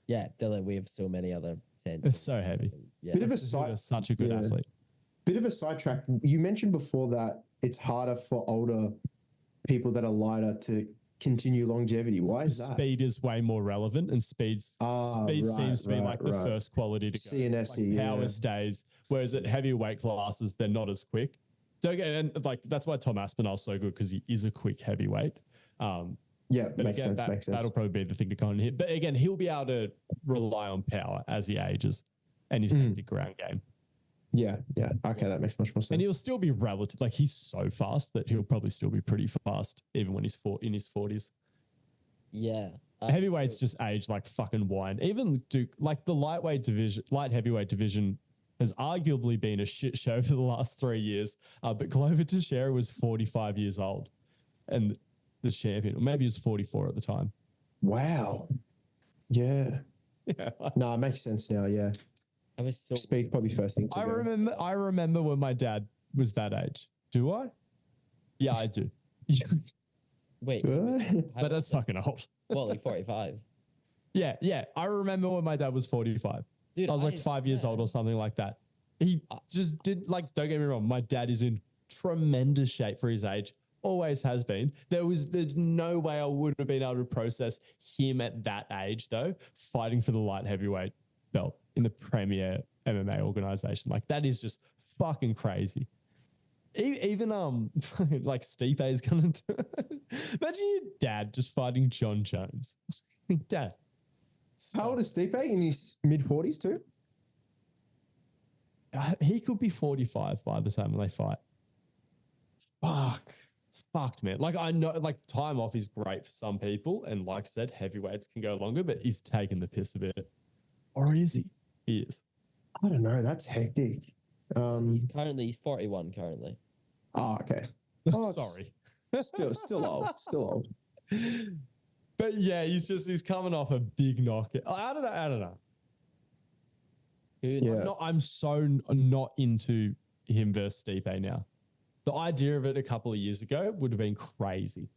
Yeah, they're like, we have so many other sense. It's so heavy. Yeah. Bit of a such a good athlete. Bit of a sidetrack. You mentioned before that it's harder for older people that are lighter to continue longevity. Why is that? Speed is way more relevant, and speed seems to be like the first quality to go. CNSE, like power stays, whereas at heavy weight classes, they're not as quick. And like that's why Tom Aspinall's so good, because he is a quick heavyweight. Makes sense. That'll probably be the thing to go and hit. But again, he'll be able to rely on power as he ages and his hectic ground game. Yeah. Okay, that makes much more sense. And he'll still be relative. Like, he's so fast that he'll probably still be pretty fast even when he's in his 40s. Yeah. Heavyweights just age like fucking wine. Even like the light heavyweight division has arguably been a shit show for the last 3 years. But Glover Teixeira was 45 years old and the champion, or maybe he was 44 at the time. Wow. Yeah. No, it makes sense now. Yeah. I was so Speed's probably first thing to go. I remember when my dad was that age. Do I? Yeah, I do. Wait. But that's fucking old. Well, like 45. Yeah. I remember when my dad was 45. Dude, I was like 5 years old or something like that. He just did, like, don't get me wrong, my dad is in tremendous shape for his age, always has been. There's no way I would have been able to process him at that age, though, fighting for the light heavyweight belt in the premier MMA organization. Like, that is just fucking crazy. Even like Stipe is gonna do it. Imagine your dad just fighting John Jones. Dad. Stop. How old is Stipe? In his mid-40s too? He could be 45 by the time they fight. Fuck. It's fucked, man. Like, I know, like, time off is great for some people, and like I said, heavyweights can go longer, but he's taking the piss a bit. Or is he? He is. I don't know. That's hectic. He's 41 currently. Oh, okay. Oh, sorry. Still old. But yeah, he's coming off a big knockout. I don't know. Yeah. I'm so not into him versus Stipe now. The idea of it a couple of years ago would have been crazy.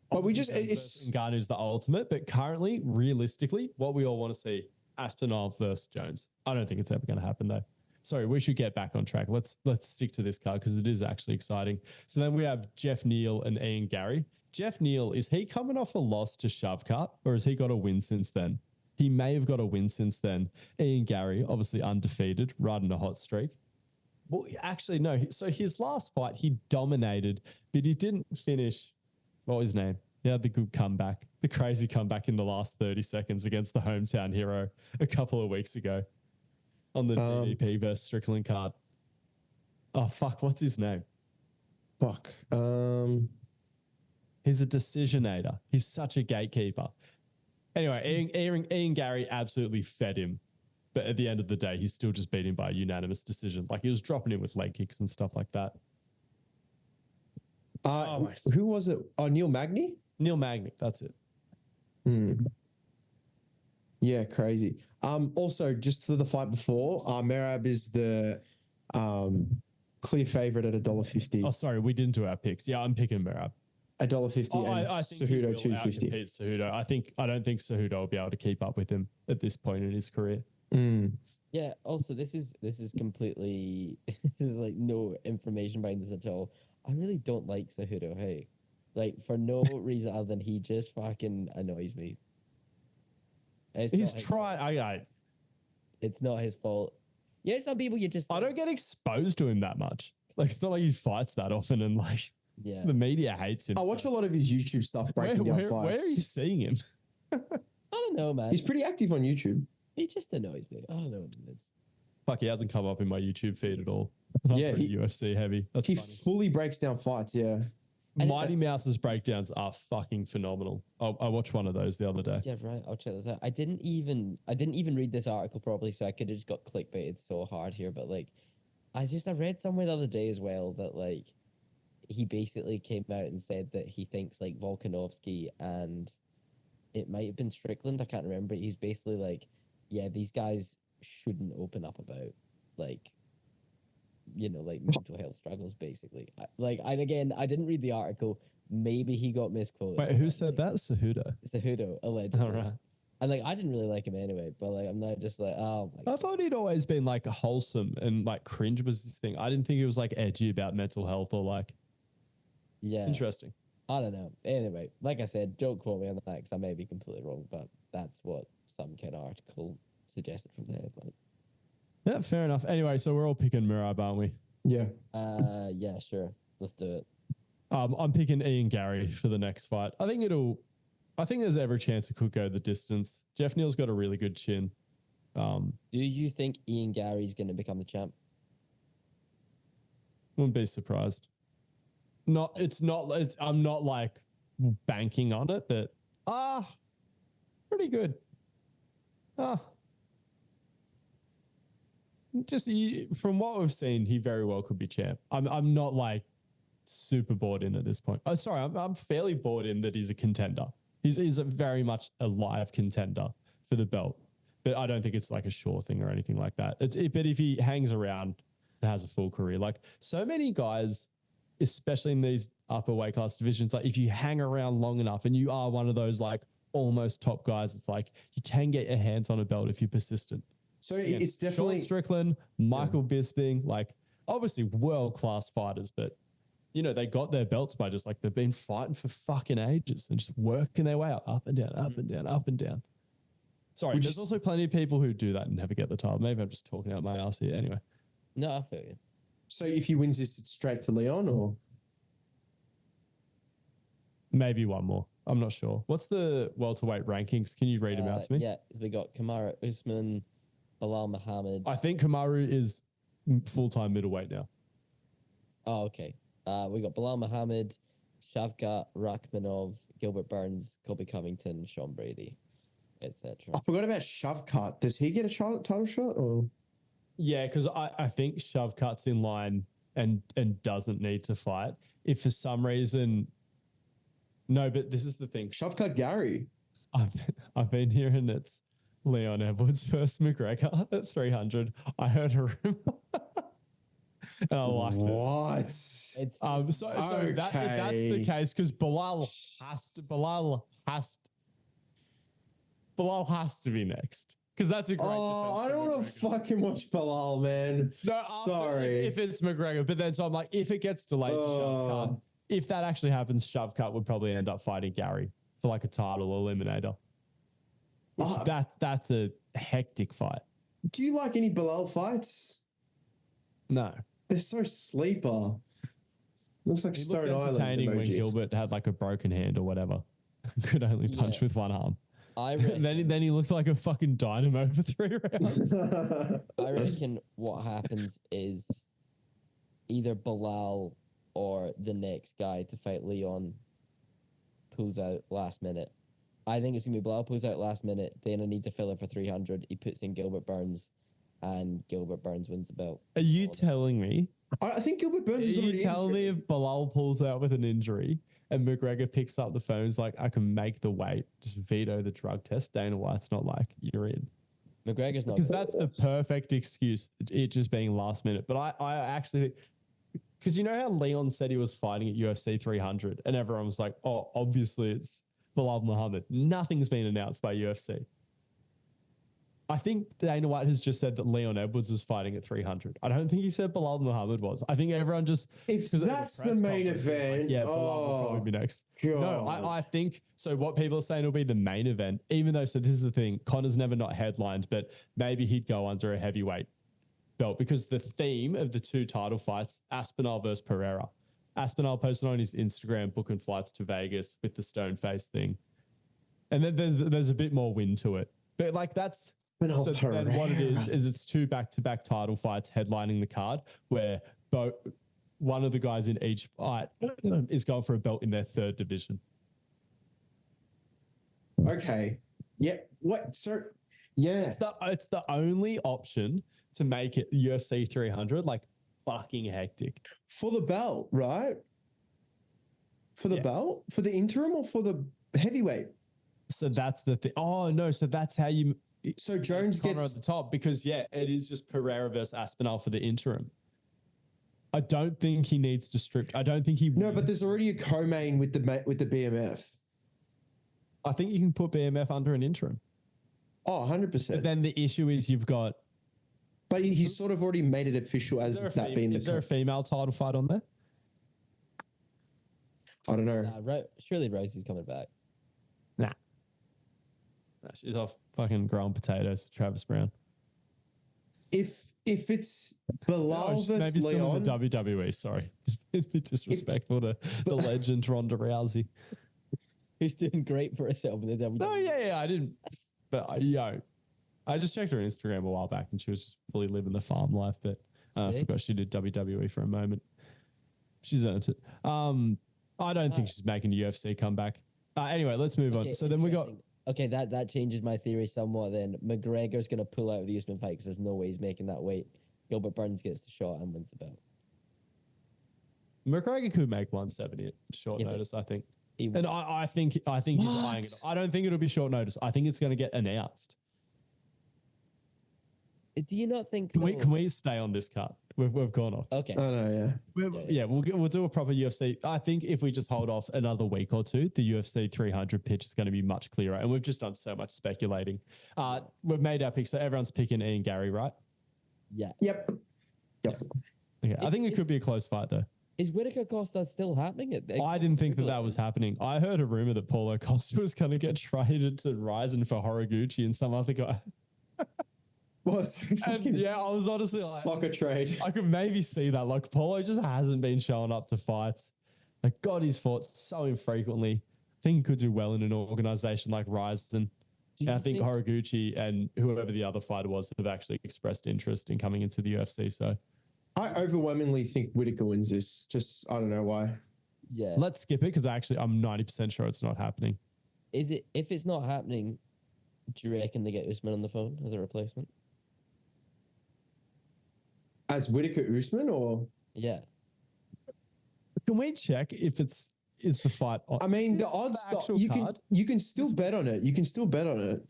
But it's Ngannou's the ultimate, but currently, realistically, what we all want to see, Aspinall versus Jones. I don't think it's ever going to happen though. Sorry, we should get back on track. Let's stick to this card because it is actually exciting. So then we have Jeff Neal and Ian Gary. Jeff Neal, is he coming off a loss to Shovkat, or has he got a win since then? He may have got a win since then. Ian Gary, obviously undefeated, riding a hot streak. Well, actually, no. So his last fight, he dominated, but he didn't finish. What was his name? He had the good comeback, the crazy comeback in the last 30 seconds against the hometown hero a couple of weeks ago on the DDP versus Strickland card. Oh, fuck. What's his name? Fuck. He's a decisionator. He's such a gatekeeper. Anyway, Ian Gary absolutely fed him. But at the end of the day, he's still just beat him by a unanimous decision. Like, he was dropping him with leg kicks and stuff like that. Who was it? Oh, Neil Magny? Neil Magny, that's it. Yeah, crazy. Also, just for the fight before, Merab is the clear favorite at $1.50. Oh, sorry, we didn't do our picks. Yeah, I'm picking Merab. $1.50 and I think Cejudo $2.50. Cejudo. I don't think Cejudo will be able to keep up with him at this point in his career. Yeah. Also, this is completely there's like no information behind this at all. I really don't like Cejudo. Hey, like for no reason other than he just fucking annoys me. He's trying. It's not his fault. Yeah, some people you just. I don't get exposed to him that much. Like, it's not like he fights that often, and like, yeah, the media hates him. I watch a lot of his YouTube stuff breaking down fights. Where are you seeing him? I don't know, man. He's pretty active on YouTube. He just annoys me. I don't know what it is. Fuck, he hasn't come up in my YouTube feed at all. Yeah, UFC heavy. That's funny. Fully breaks down fights. Yeah. Mighty Mouse's breakdowns are fucking phenomenal. I watched one of those the other day. Yeah, right. I'll check this out. I didn't even read this article properly, so I could have just got clickbaited so hard here. But like, I read somewhere the other day as well that like he basically came out and said that he thinks like Volkanovski and it might have been Strickland. I can't remember. He's basically like, yeah, these guys shouldn't open up about like, you know, like mental health struggles, basically. I didn't read the article. Maybe he got misquoted. Wait, who said that? Cejudo. Cejudo, allegedly. All right. And like, I didn't really like him anyway, but like, I'm not just like, oh my I thought he'd always been like wholesome and like cringe was his thing. I didn't think he was like edgy about mental health or like. Yeah. Interesting. I don't know. Anyway, like I said, don't quote me on that because I may be completely wrong, but that's what some kind of article suggested from there. But yeah, fair enough. Anyway, so we're all picking Merab, aren't we? Yeah. Yeah, sure. Let's do it. I'm picking Ian Gary for the next fight. I think there's every chance it could go the distance. Jeff Neal's got a really good chin. Do you think Ian Gary's going to become the champ? Wouldn't be surprised. I'm not like banking on it, but pretty good. Just from what we've seen, he very well could be champ. I'm not like super bored in at this point. Oh, sorry, I'm fairly bored in that he's a contender. He's a very much a live contender for the belt, but I don't think it's like a sure thing or anything like that. But if he hangs around and has a full career, like so many guys, especially in these upper weight class divisions, like if you hang around long enough and you are one of those like almost top guys, it's like you can get your hands on a belt if you're persistent. So Again, it's definitely Sean Strickland, Michael Bisping, like obviously world-class fighters, but you know, they got their belts by just like they've been fighting for fucking ages and just working their way up and down, up and down, up and down. Sorry, there's also plenty of people who do that and never get the title. Maybe I'm just talking out my ass here. Anyway. No, I feel you. So if he wins this, it's straight to Leon, or Maybe one more. I'm not sure. What's the welterweight rankings? Can you read them out to me? Yeah, we got Kamara Usman, Bilal Muhammad. I think Kamaru is full-time middleweight now. Oh, okay. We got Bilal Muhammad, Shavkat Rakhmonov, Gilbert Burns, Colby Covington, Sean Brady, etc. I forgot about Shavkat. Does he get a title shot, or? Yeah, because I think Shavkat's in line and doesn't need to fight. If for some reason, no, but this is the thing. Shavkat Gary. I've been hearing it's Leon Edwards versus McGregor at 300. I heard a rumor. And I liked it. What? It's So if that's the case, because Bilal has to be next. Because that's a great defense. I don't want to fucking watch Bilal, man. No, sorry. If it's McGregor, but then so I'm like, if it gets delayed to Shavkat, if that actually happens, Shavkat would probably end up fighting Gary for like a title eliminator. That's a hectic fight. Do you like any Bilal fights? No. They're so sleeper. Looks like He Stone looked Island entertaining when emoji. Gilbert had like a broken hand or whatever. Could only punch with one arm. I reckon, then he looked like a fucking dynamo for 3 rounds. I reckon what happens is either Bilal or the next guy to fight Leon pulls out last minute. I think it's going to be Bilal pulls out last minute. Dana needs a filler for 300. He puts in Gilbert Burns, and Gilbert Burns wins the belt. Are you telling me? I think Gilbert Burns is already. Are you telling me if Bilal pulls out with an injury and McGregor picks up the phone, is like, I can make the weight, just veto the drug test? Dana White's not like, you're in. McGregor's not. Because that's the perfect excuse, it just being last minute. But I actually, because you know how Leon said he was fighting at UFC 300 and everyone was like, oh, obviously it's Bilal Muhammad. Nothing's been announced by UFC. I think Dana White has just said that Leon Edwards is fighting at 300. I don't think he said Bilal Muhammad was. I think everyone just... If that's the main event... Like, yeah, Bilal will probably be next. God. No, I think... So what people are saying will be the main event, even though, so this is the thing, Connor's never not headlined, but maybe he'd go under a heavyweight belt because the theme of the 2 title fights, Aspinall versus Pereira. Aspinall posted on his Instagram booking flights to Vegas with the stone face thing. And then there's a bit more wind to it. But like that's then what it is it's 2 back-to-back title fights headlining the card where one of the guys in each fight is going for a belt in their 3rd division. Okay. Yeah. What? So yeah. It's the only option to make it UFC 300 like fucking hectic. For the belt, right? For the belt? For the interim or for the heavyweight? So that's the thing. Oh no! So that's how you. So Jones gets gets at the top because it is just Pereira versus Aspinall for the interim. I don't think he needs to strip. I don't think he. No, but there's already a co-main with the BMF. I think you can put BMF under an interim. Oh, 100%. But then the issue is you've got. But he's sort of already made it official as that being the. Is there a female title fight on there? I don't know. Surely Rosie's coming back. Nah. She's off fucking growing potatoes, Travis Brown. If it's Bilal versus maybe Leon, still in the WWE. Sorry, it's be disrespectful to the legend Ronda Rousey, who's doing great for herself in the WWE. No, yeah, I didn't. But I just checked her Instagram a while back, and she was just fully living the farm life. But I forgot she did WWE for a moment. She's earned it. I don't think she's making the UFC comeback. Anyway, let's move on. So then we got. Okay, that changes my theory somewhat then. McGregor's going to pull out of the Usman fight because there's no way he's making that weight. Gilbert Burns gets the shot and wins the belt. McGregor could make 170 at short notice, I think. And I think he's eyeing it. I don't think it'll be short notice. I think it's going to get announced. Do you not think... Can we stay on this card? We've gone off. Okay. Oh no, yeah. We'll do a proper UFC. I think if we just hold off another week or two, the UFC 300 pitch is going to be much clearer. And we've just done so much speculating. We've made our picks, so everyone's picking Ian Gary, right? Yeah. Yep. Okay. I think it could be a close fight though. Is Whitaker Costa still happening? I didn't think that was happening. I heard a rumor that Paulo Costa was going to get traded to Ryzen for Horiguchi and some other guy. Was And yeah, I was honestly like, soccer trade. I could maybe see that. Like, Paulo just hasn't been showing up to fights. Like, God, he's fought so infrequently. I think he could do well in an organization like Ryzen. And I think Horiguchi and whoever the other fighter was have actually expressed interest in coming into the UFC. So I overwhelmingly think Whitaker wins this. Just, I don't know why. Yeah. let's skip it because actually I'm 90% sure it's not happening. Is it? If it's not happening, do you reckon they get Usman on the phone as a replacement? As Whitaker Usman or? Yeah. Can we check if is the fight on? I mean, the odds, you can still bet on it. You can still bet on it.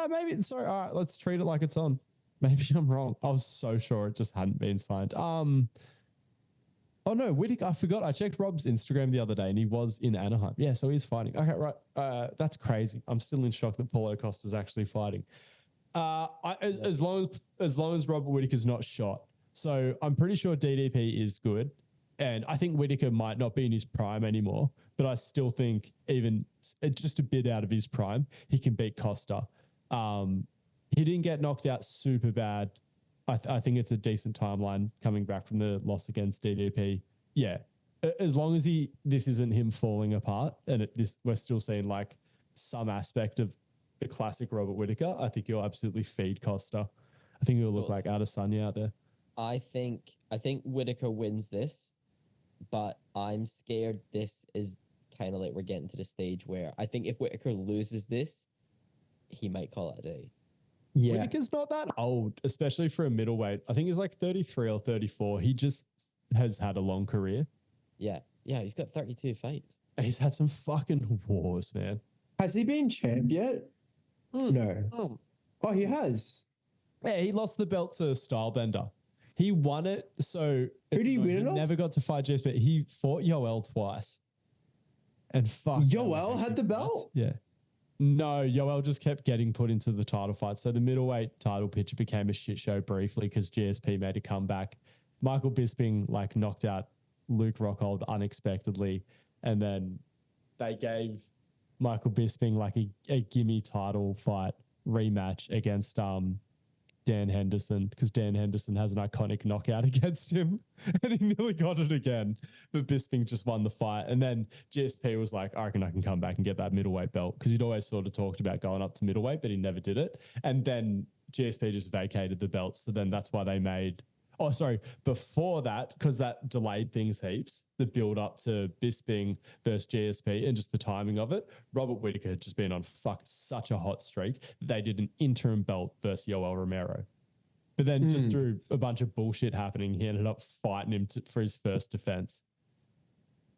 Maybe, sorry, all right, let's treat it like it's on. Maybe I'm wrong. I was so sure it just hadn't been signed. Oh no, Whitaker, I forgot. I checked Rob's Instagram the other day and he was in Anaheim. Yeah, so he's fighting. Okay, right. That's crazy. I'm still in shock that Paulo Costa's actually fighting. As long as Robert Whitaker's not shot. So I'm pretty sure DDP is good. And I think Whitaker might not be in his prime anymore, but I still think even just a bit out of his prime, he can beat Costa. He didn't get knocked out super bad. I think it's a decent timeline coming back from the loss against DDP. Yeah, as long as this isn't him falling apart and we're still seeing like some aspect of the classic Robert Whitaker, I think he'll absolutely feed Costa. I think he'll look like Adesanya out there. I think Whitaker wins this, but I'm scared this is kind of like we're getting to the stage where I think if Whitaker loses this, he might call it a day. Yeah. Whitaker's not that old, especially for a middleweight. I think he's like 33 or 34. He just has had a long career. Yeah. Yeah, he's got 32 fights. He's had some fucking wars, man. Has he been champ yet? No. Oh, he has. Yeah, he lost the belt to Stylebender. He won it. So who did he win it off? Never got to fight GSP. He fought Yoel twice. And fuck. Yoel had the belt? Yeah. No, Yoel just kept getting put into the title fight. So the middleweight title picture became a shit show briefly because GSP made a comeback. Michael Bisping like knocked out Luke Rockhold unexpectedly. And then they gave Michael Bisping like a gimme title fight rematch against Dan Henderson because Dan Henderson has an iconic knockout against him and he nearly got it again. But Bisping just won the fight. And then GSP was like, I reckon I can come back and get that middleweight belt because he'd always sort of talked about going up to middleweight, but he never did it. And then GSP just vacated the belt. So then that's why they made, before that, because that delayed things heaps, the build up to Bisping versus GSP and just the timing of it, Robert Whitaker had just been on such a hot streak. They did an interim belt versus Yoel Romero. But then just through a bunch of bullshit happening, he ended up fighting him for his first defense.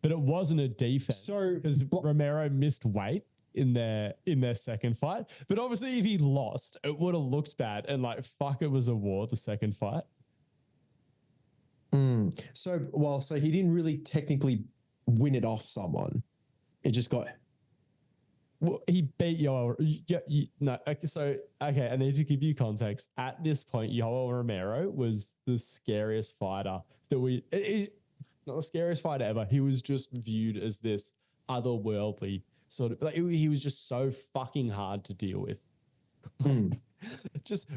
But it wasn't a defense because Romero missed weight in their second fight. But obviously if he lost, it would have looked bad and like, fuck, it was a war, the second fight. So he didn't really technically win it off someone. It just got. Well, he beat Yoel. Okay, I need to give you context. At this point, Yoel Romero was the scariest fighter that not the scariest fighter ever. He was just viewed as this otherworldly sort of, like he was just so fucking hard to deal with. Just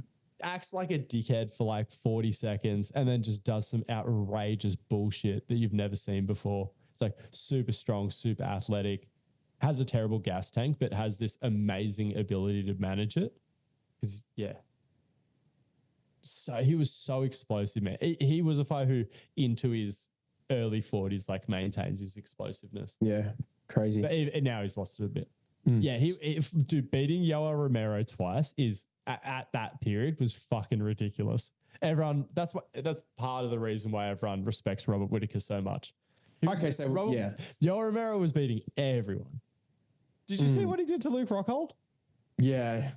acts like a dickhead for like 40 seconds and then just does some outrageous bullshit that you've never seen before. It's like super strong, super athletic, has a terrible gas tank, but has this amazing ability to manage it. Because, yeah. So he was so explosive, man. He was a fighter who into his early 40s like maintains his explosiveness. Yeah, crazy. But now he's lost it a bit. Yeah, dude, beating Yoel Romero twice is at that period was fucking ridiculous. Everyone, that's part of the reason why everyone respects Robert Whitaker so much. Yoel Romero was beating everyone. Did you see what he did to Luke Rockhold? Yeah.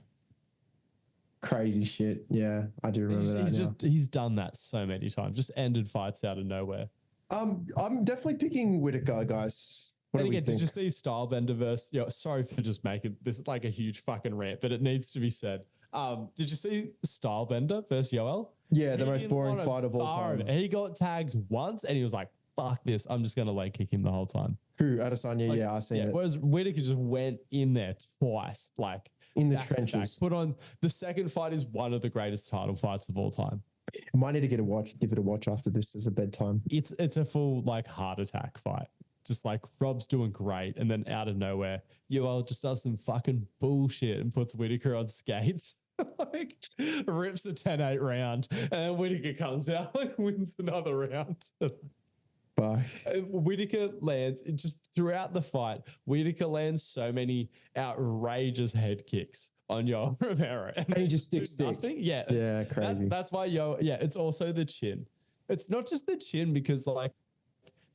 Crazy shit. Yeah, I do remember that. He's done that so many times. Just ended fights out of nowhere. I'm definitely picking Whitaker, guys. What And do we again, think? did you see Stylebender versus? Sorry for just making this like a huge fucking rant, but it needs to be said. Did you see Stylebender versus Yoel? Yeah, the He most didn't boring wanna fight of all bar him. time. He got tagged once, and he was like, "Fuck this! I'm just gonna leg kick him the whole time." Who? Adesanya? Like, yeah, I seen it. Whereas Whitaker just went in there twice, like In the back to back. trenches. Put on the second fight is one of the greatest title fights of all time. Might need to give it a watch after this as a bedtime. It's a full like heart attack fight. Just like Rob's doing great, and then out of nowhere, Yoel just does some fucking bullshit and puts Whitaker on skates. Like rips a 10-8 round, and then Whitaker comes out and wins another round. Fuck. Whitaker lands just throughout the fight. Whitaker lands so many outrageous head kicks on Yoel Romero, and he just sticks stick. nothing. Yeah, Yeah, crazy. That's why it's also the chin. It's not just the chin because like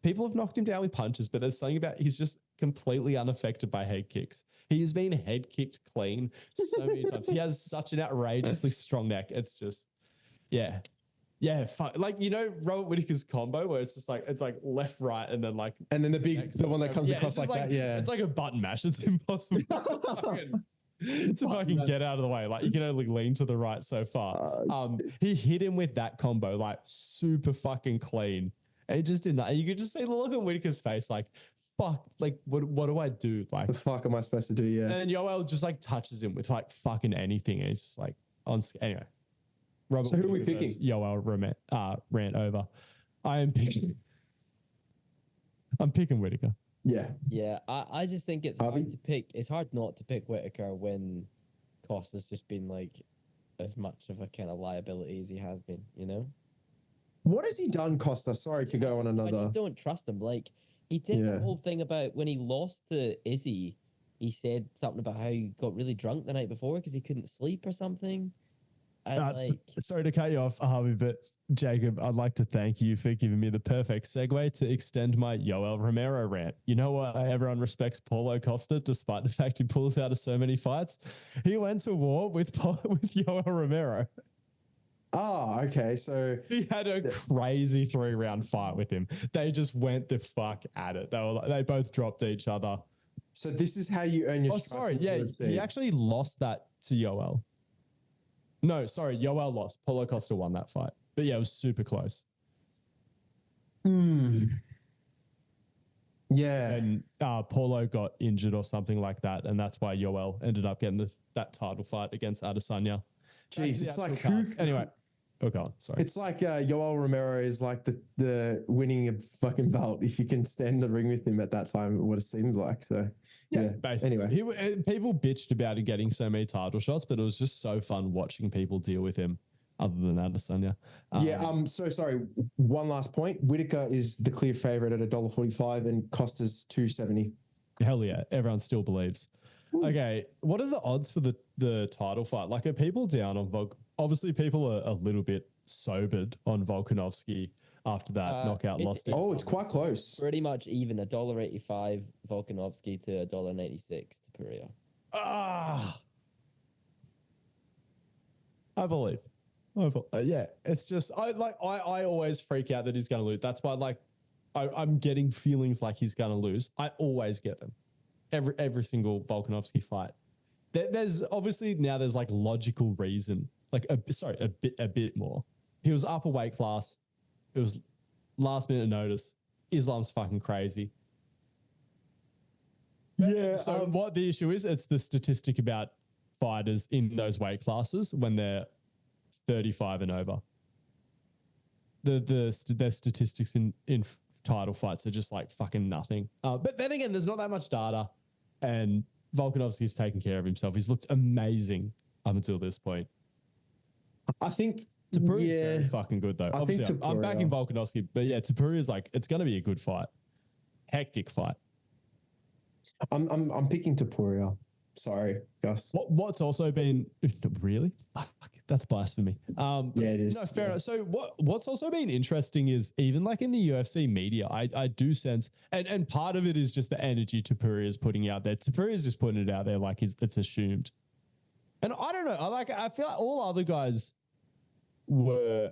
people have knocked him down with punches, but there's something about he's just completely unaffected by head kicks. He has been head kicked clean so many times. He has such an outrageously strong neck. It's just, yeah. Like, Robert Whitaker's combo where it's like left, right, and then like. And then the one that comes across like that. Yeah. It's like a button mash. It's impossible to fucking get out of the way. Like you can only lean to the right so far. He hit him with that combo, like super fucking clean. And he just did that. And you could just see the look on Whitaker's face, like, fuck, like, what do I do? Like, the fuck am I supposed to do? Yeah. And Yoel just like touches him with like fucking anything. And he's just like, anyway. Robert so who are we picking? Yoel rant over. I'm picking Whitaker. Yeah. Yeah. I just think it's hard to pick. It's hard not to pick Whitaker when Costa's just been like as much of a kind of liability as he has been, What has he done, Costa? Sorry to go on another. I just don't trust him. Like he did the whole thing about when he lost to Izzy. He said something about how he got really drunk the night before because he couldn't sleep or something. Sorry to cut you off, Harvey, but Jacob, I'd like to thank you for giving me the perfect segue to extend my Yoel Romero rant. You know what? Everyone respects Paulo Costa, despite the fact he pulls out of so many fights. He went to war with Yoel Romero. Oh, okay. So he had a crazy 3-round fight with him. They just went the fuck at it. They both dropped each other. So this is how you earn your. Oh, sorry. Yeah, he actually lost that to Yoel. No, sorry, Yoel lost. Paulo Costa won that fight. But yeah, it was super close. Yeah. And Paulo got injured or something like that, and that's why Yoel ended up getting that title fight against Adesanya. Jeez, it's like Anyway, go on. Sorry. It's like Yoel Romero is like the winning a fucking belt if you can stand the ring with him at that time. What it seems like. So yeah. Basically. Anyway, people bitched about him getting so many title shots, but it was just so fun watching people deal with him. Other than Adesanya. So sorry. One last point. Whitaker is the clear favorite at $1.45 and Costa's $2.70. Hell yeah. Everyone still believes. Ooh. Okay. What are the odds for the title fight? Like, are people down on obviously people are a little bit sobered on Volkanovski after that knockout loss. It's quite close. Pretty much even. $1.85 Volkanovski to $1.96 to Pereira. I believe. Yeah, it's just I always freak out that he's going to lose. That's why I'm getting feelings like he's going to lose. I always get them. Every single Volkanovski fight. There's obviously now there's like logical reason. Like a bit more. He was up a weight class. It was last minute notice. Islam's fucking crazy. Yeah. So what the issue is, it's the statistic about fighters in those weight classes when they're 35 and over. Their statistics in title fights are just like fucking nothing. But then again, there's not that much data, and Volkanovski's taken care of himself. He's looked amazing up until this point. I think Tapuri is very fucking good though. Obviously, I'm backing Volkanovski, but yeah, Tapuri is like it's going to be a good fight, hectic fight. I'm picking Tapuria. Sorry, Gus. What's also been really? Fuck, that's blasphemy. Yeah, it is. No, fair enough. So what's also been interesting is even like in the UFC media, I do sense, and part of it is just the energy Tapuria is putting out there. Tapuria is just putting it out there like it's assumed. And I don't know. I feel like all other guys were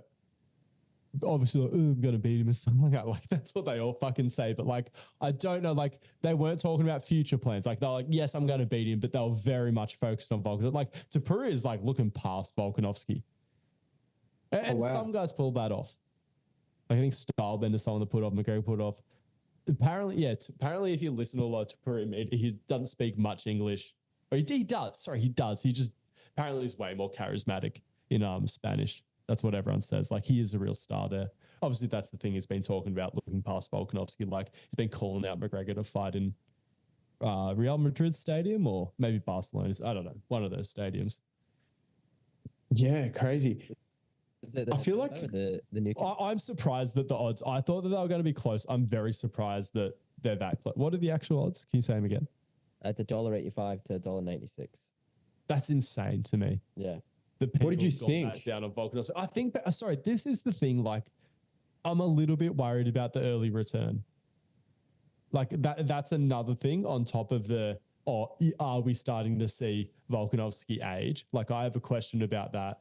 obviously like, I'm going to beat him and stuff like that. Like, that's what they all fucking say. But like, I don't know. Like, they weren't talking about future plans. Like, they're like, yes, I'm going to beat him, but they were very much focused on Volkanovski. Like, Topuria is like looking past Volkanovski. And some guys pulled that off. I think Stylebender, someone that put off, McGregor put off. Apparently, yeah. Apparently, if you listen to a lot of Topuria, he doesn't speak much English. Or he does. Sorry, he does. He just apparently is way more charismatic in Spanish. That's what everyone says. Like, he is a real star there. Obviously, that's the thing he's been talking about, looking past Volkanovski. Like, he's been calling out McGregor to fight in Real Madrid Stadium or maybe Barcelona's. I don't know. One of those stadiums. Yeah, crazy. I feel like the new. I'm surprised that the odds. I thought that they were going to be close. I'm very surprised that they're that close. What are the actual odds? Can you say them again? It's $1.85 to $1.96. That's insane to me. Yeah. What did you think? Down on Volkanovski. I think. Sorry, this is the thing. Like, I'm a little bit worried about the early return. Like that's another thing on top of the. Are we starting to see Volkanovski age? Like, I have a question about that.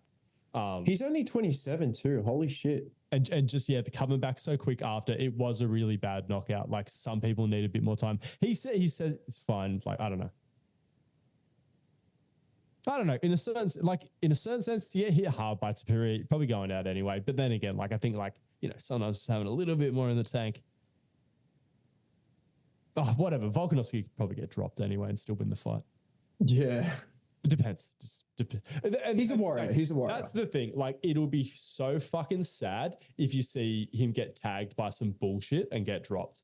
He's only 27 too. Holy shit. And just, yeah, the coming back so quick after, it was a really bad knockout. Like, some people need a bit more time. He says it's fine. Like, I don't know. In a certain sense, to get hit hard by Topuria, you're probably going out anyway. But then again, like, I think, like, you know, sometimes just having a little bit more in the tank. Oh, whatever. Volkanovski could probably get dropped anyway and still win the fight. Yeah. It depends. Just depends. And he's a warrior. He's a warrior. That's the thing. Like, it'll be so fucking sad if you see him get tagged by some bullshit and get dropped.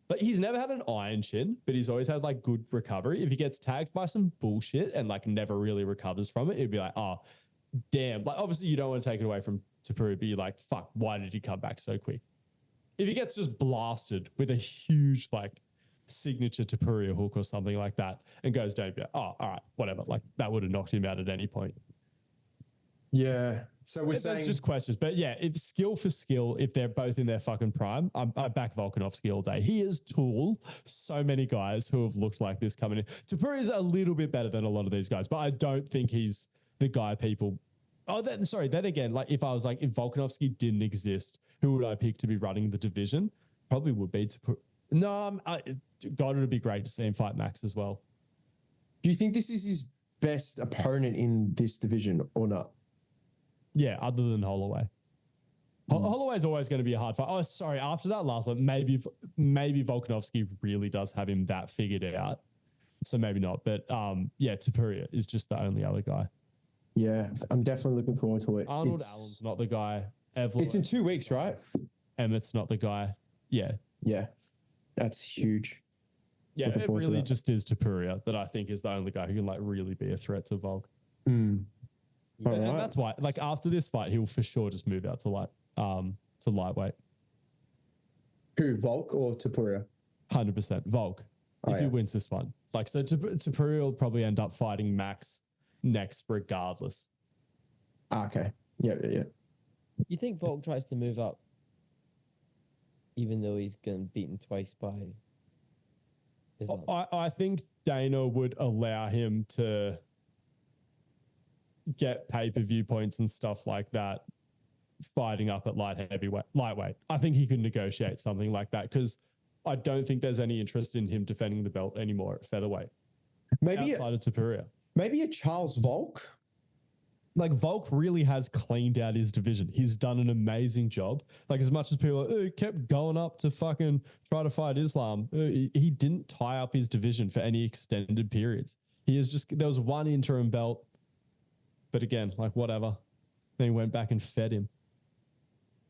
Like, he's never had an iron chin, but he's always had like good recovery. If he gets tagged by some bullshit and like never really recovers from it, it'd be like, oh, damn. Like, obviously you don't want to take it away from Topuria, but you're like, fuck, why did he come back so quick? If he gets just blasted with a huge like signature Topuria hook or something like that and goes down, oh, all right, whatever. Like, that would have knocked him out at any point. Yeah. So we're saying that's just questions, but yeah, if skill for skill, if they're both in their fucking prime, I back Volkanovski all day. He is tall. So many guys who have looked like this coming in. Topuria is a little bit better than a lot of these guys, but I don't think he's the guy people. Then again, like, if Volkanovski didn't exist, who would I pick to be running the division? Probably would be Topuria. No, God, it would be great to see him fight Max as well. Do you think this is his best opponent in this division or not? Yeah, other than Holloway. Holloway's always going to be a hard fight. Oh, sorry. After that last one, maybe Volkanovski really does have him that figured out. So maybe not. But yeah, Topuria is just the only other guy. Yeah, I'm definitely looking forward to it. Arnold Allen's not the guy. It's in 2 weeks, right? Emmett's not the guy. Yeah. Yeah. That's huge. Yeah, it really just is Topuria that I think is the only guy who can like really be a threat to Volk. Mm. Yeah, and that's why, like, after this fight, he'll for sure just move out to lightweight. Who, Volk or Topuria? 100% Volk. If he wins this one, like, so Topuria will probably end up fighting Max next, regardless. Okay. Yeah. You think Volk tries to move up, even though he's getting beaten twice by Islam? I think Dana would allow him to get pay-per-view points and stuff like that fighting up at lightweight. I think he could negotiate something like that, because I don't think there's any interest in him defending the belt anymore at featherweight. Maybe outside of Topuria. Maybe a Charles Volk. Like, Volk really has cleaned out his division. He's done an amazing job. Like, as much as people kept going up to fucking try to fight Islam, he didn't tie up his division for any extended periods. There was one interim belt, but again, like, whatever. Then he went back and fed him.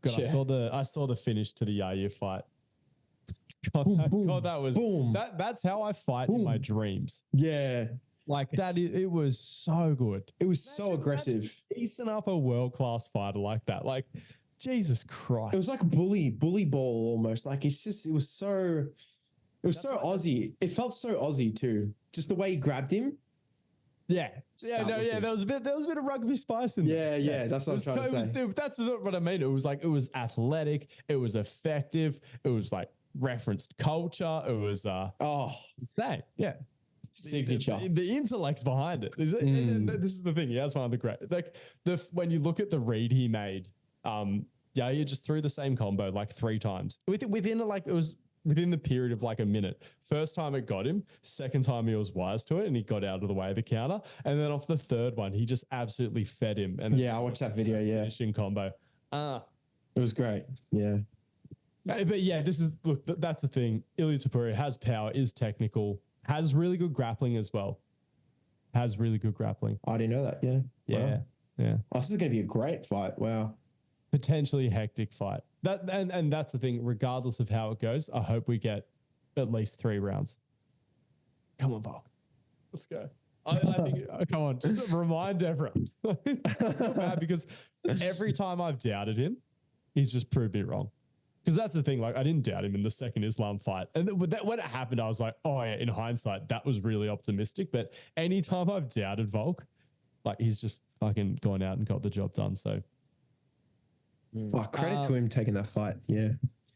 God, yeah. I saw the finish to the Yair fight. God, that was boom. That's how I fight in my dreams. Yeah. Like, that, it was so good. It was so aggressive. Piecing up a world-class fighter like that. Like, Jesus Christ. It was like bully ball almost. Like, it was so Aussie. It felt so Aussie too. Just the way he grabbed him. Yeah. There was a bit of rugby spice in there. Yeah. That's what I'm trying to say. That's what I mean. It was athletic. It was effective. It was like referenced culture. It was insane. Yeah. Signature. The intellect's behind it. And this is the thing. He has one of the great. Like when you look at the read he made, yeah, you just threw the same combo like 3 times within like it was within the period of like a minute. First time it got him. Second time he was wise to it and he got out of the way of the counter. And then off the third one, he just absolutely fed him. And yeah, I watched that video. Yeah, finishing combo. It was great. Yeah. But yeah, that's the thing. Ilia Topuria has power, is technical, has really good grappling as well. Has really good grappling. I didn't know that. Yeah. Yeah. Wow. Yeah. Oh, this is going to be a great fight. Wow. Potentially hectic fight. And that's the thing. Regardless of how it goes, I hope we get at least 3 rounds. Come on, Volk. Let's go. I think, come on, just remind everyone. I feel bad because every time I've doubted him, he's just proved me wrong. Because that's the thing. Like, I didn't doubt him in the second Islam fight. And when it happened, I was like, oh, yeah, in hindsight, that was really optimistic. But anytime I've doubted Volk, like, he's just fucking gone out and got the job done. So, credit to him taking that fight. Yeah.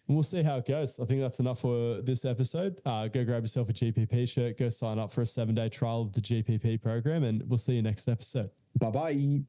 We'll see how it goes. I think that's enough for this episode. Go grab yourself a GPP shirt. Go sign up for a 7-day trial of the GPP program. And we'll see you next episode. Bye-bye.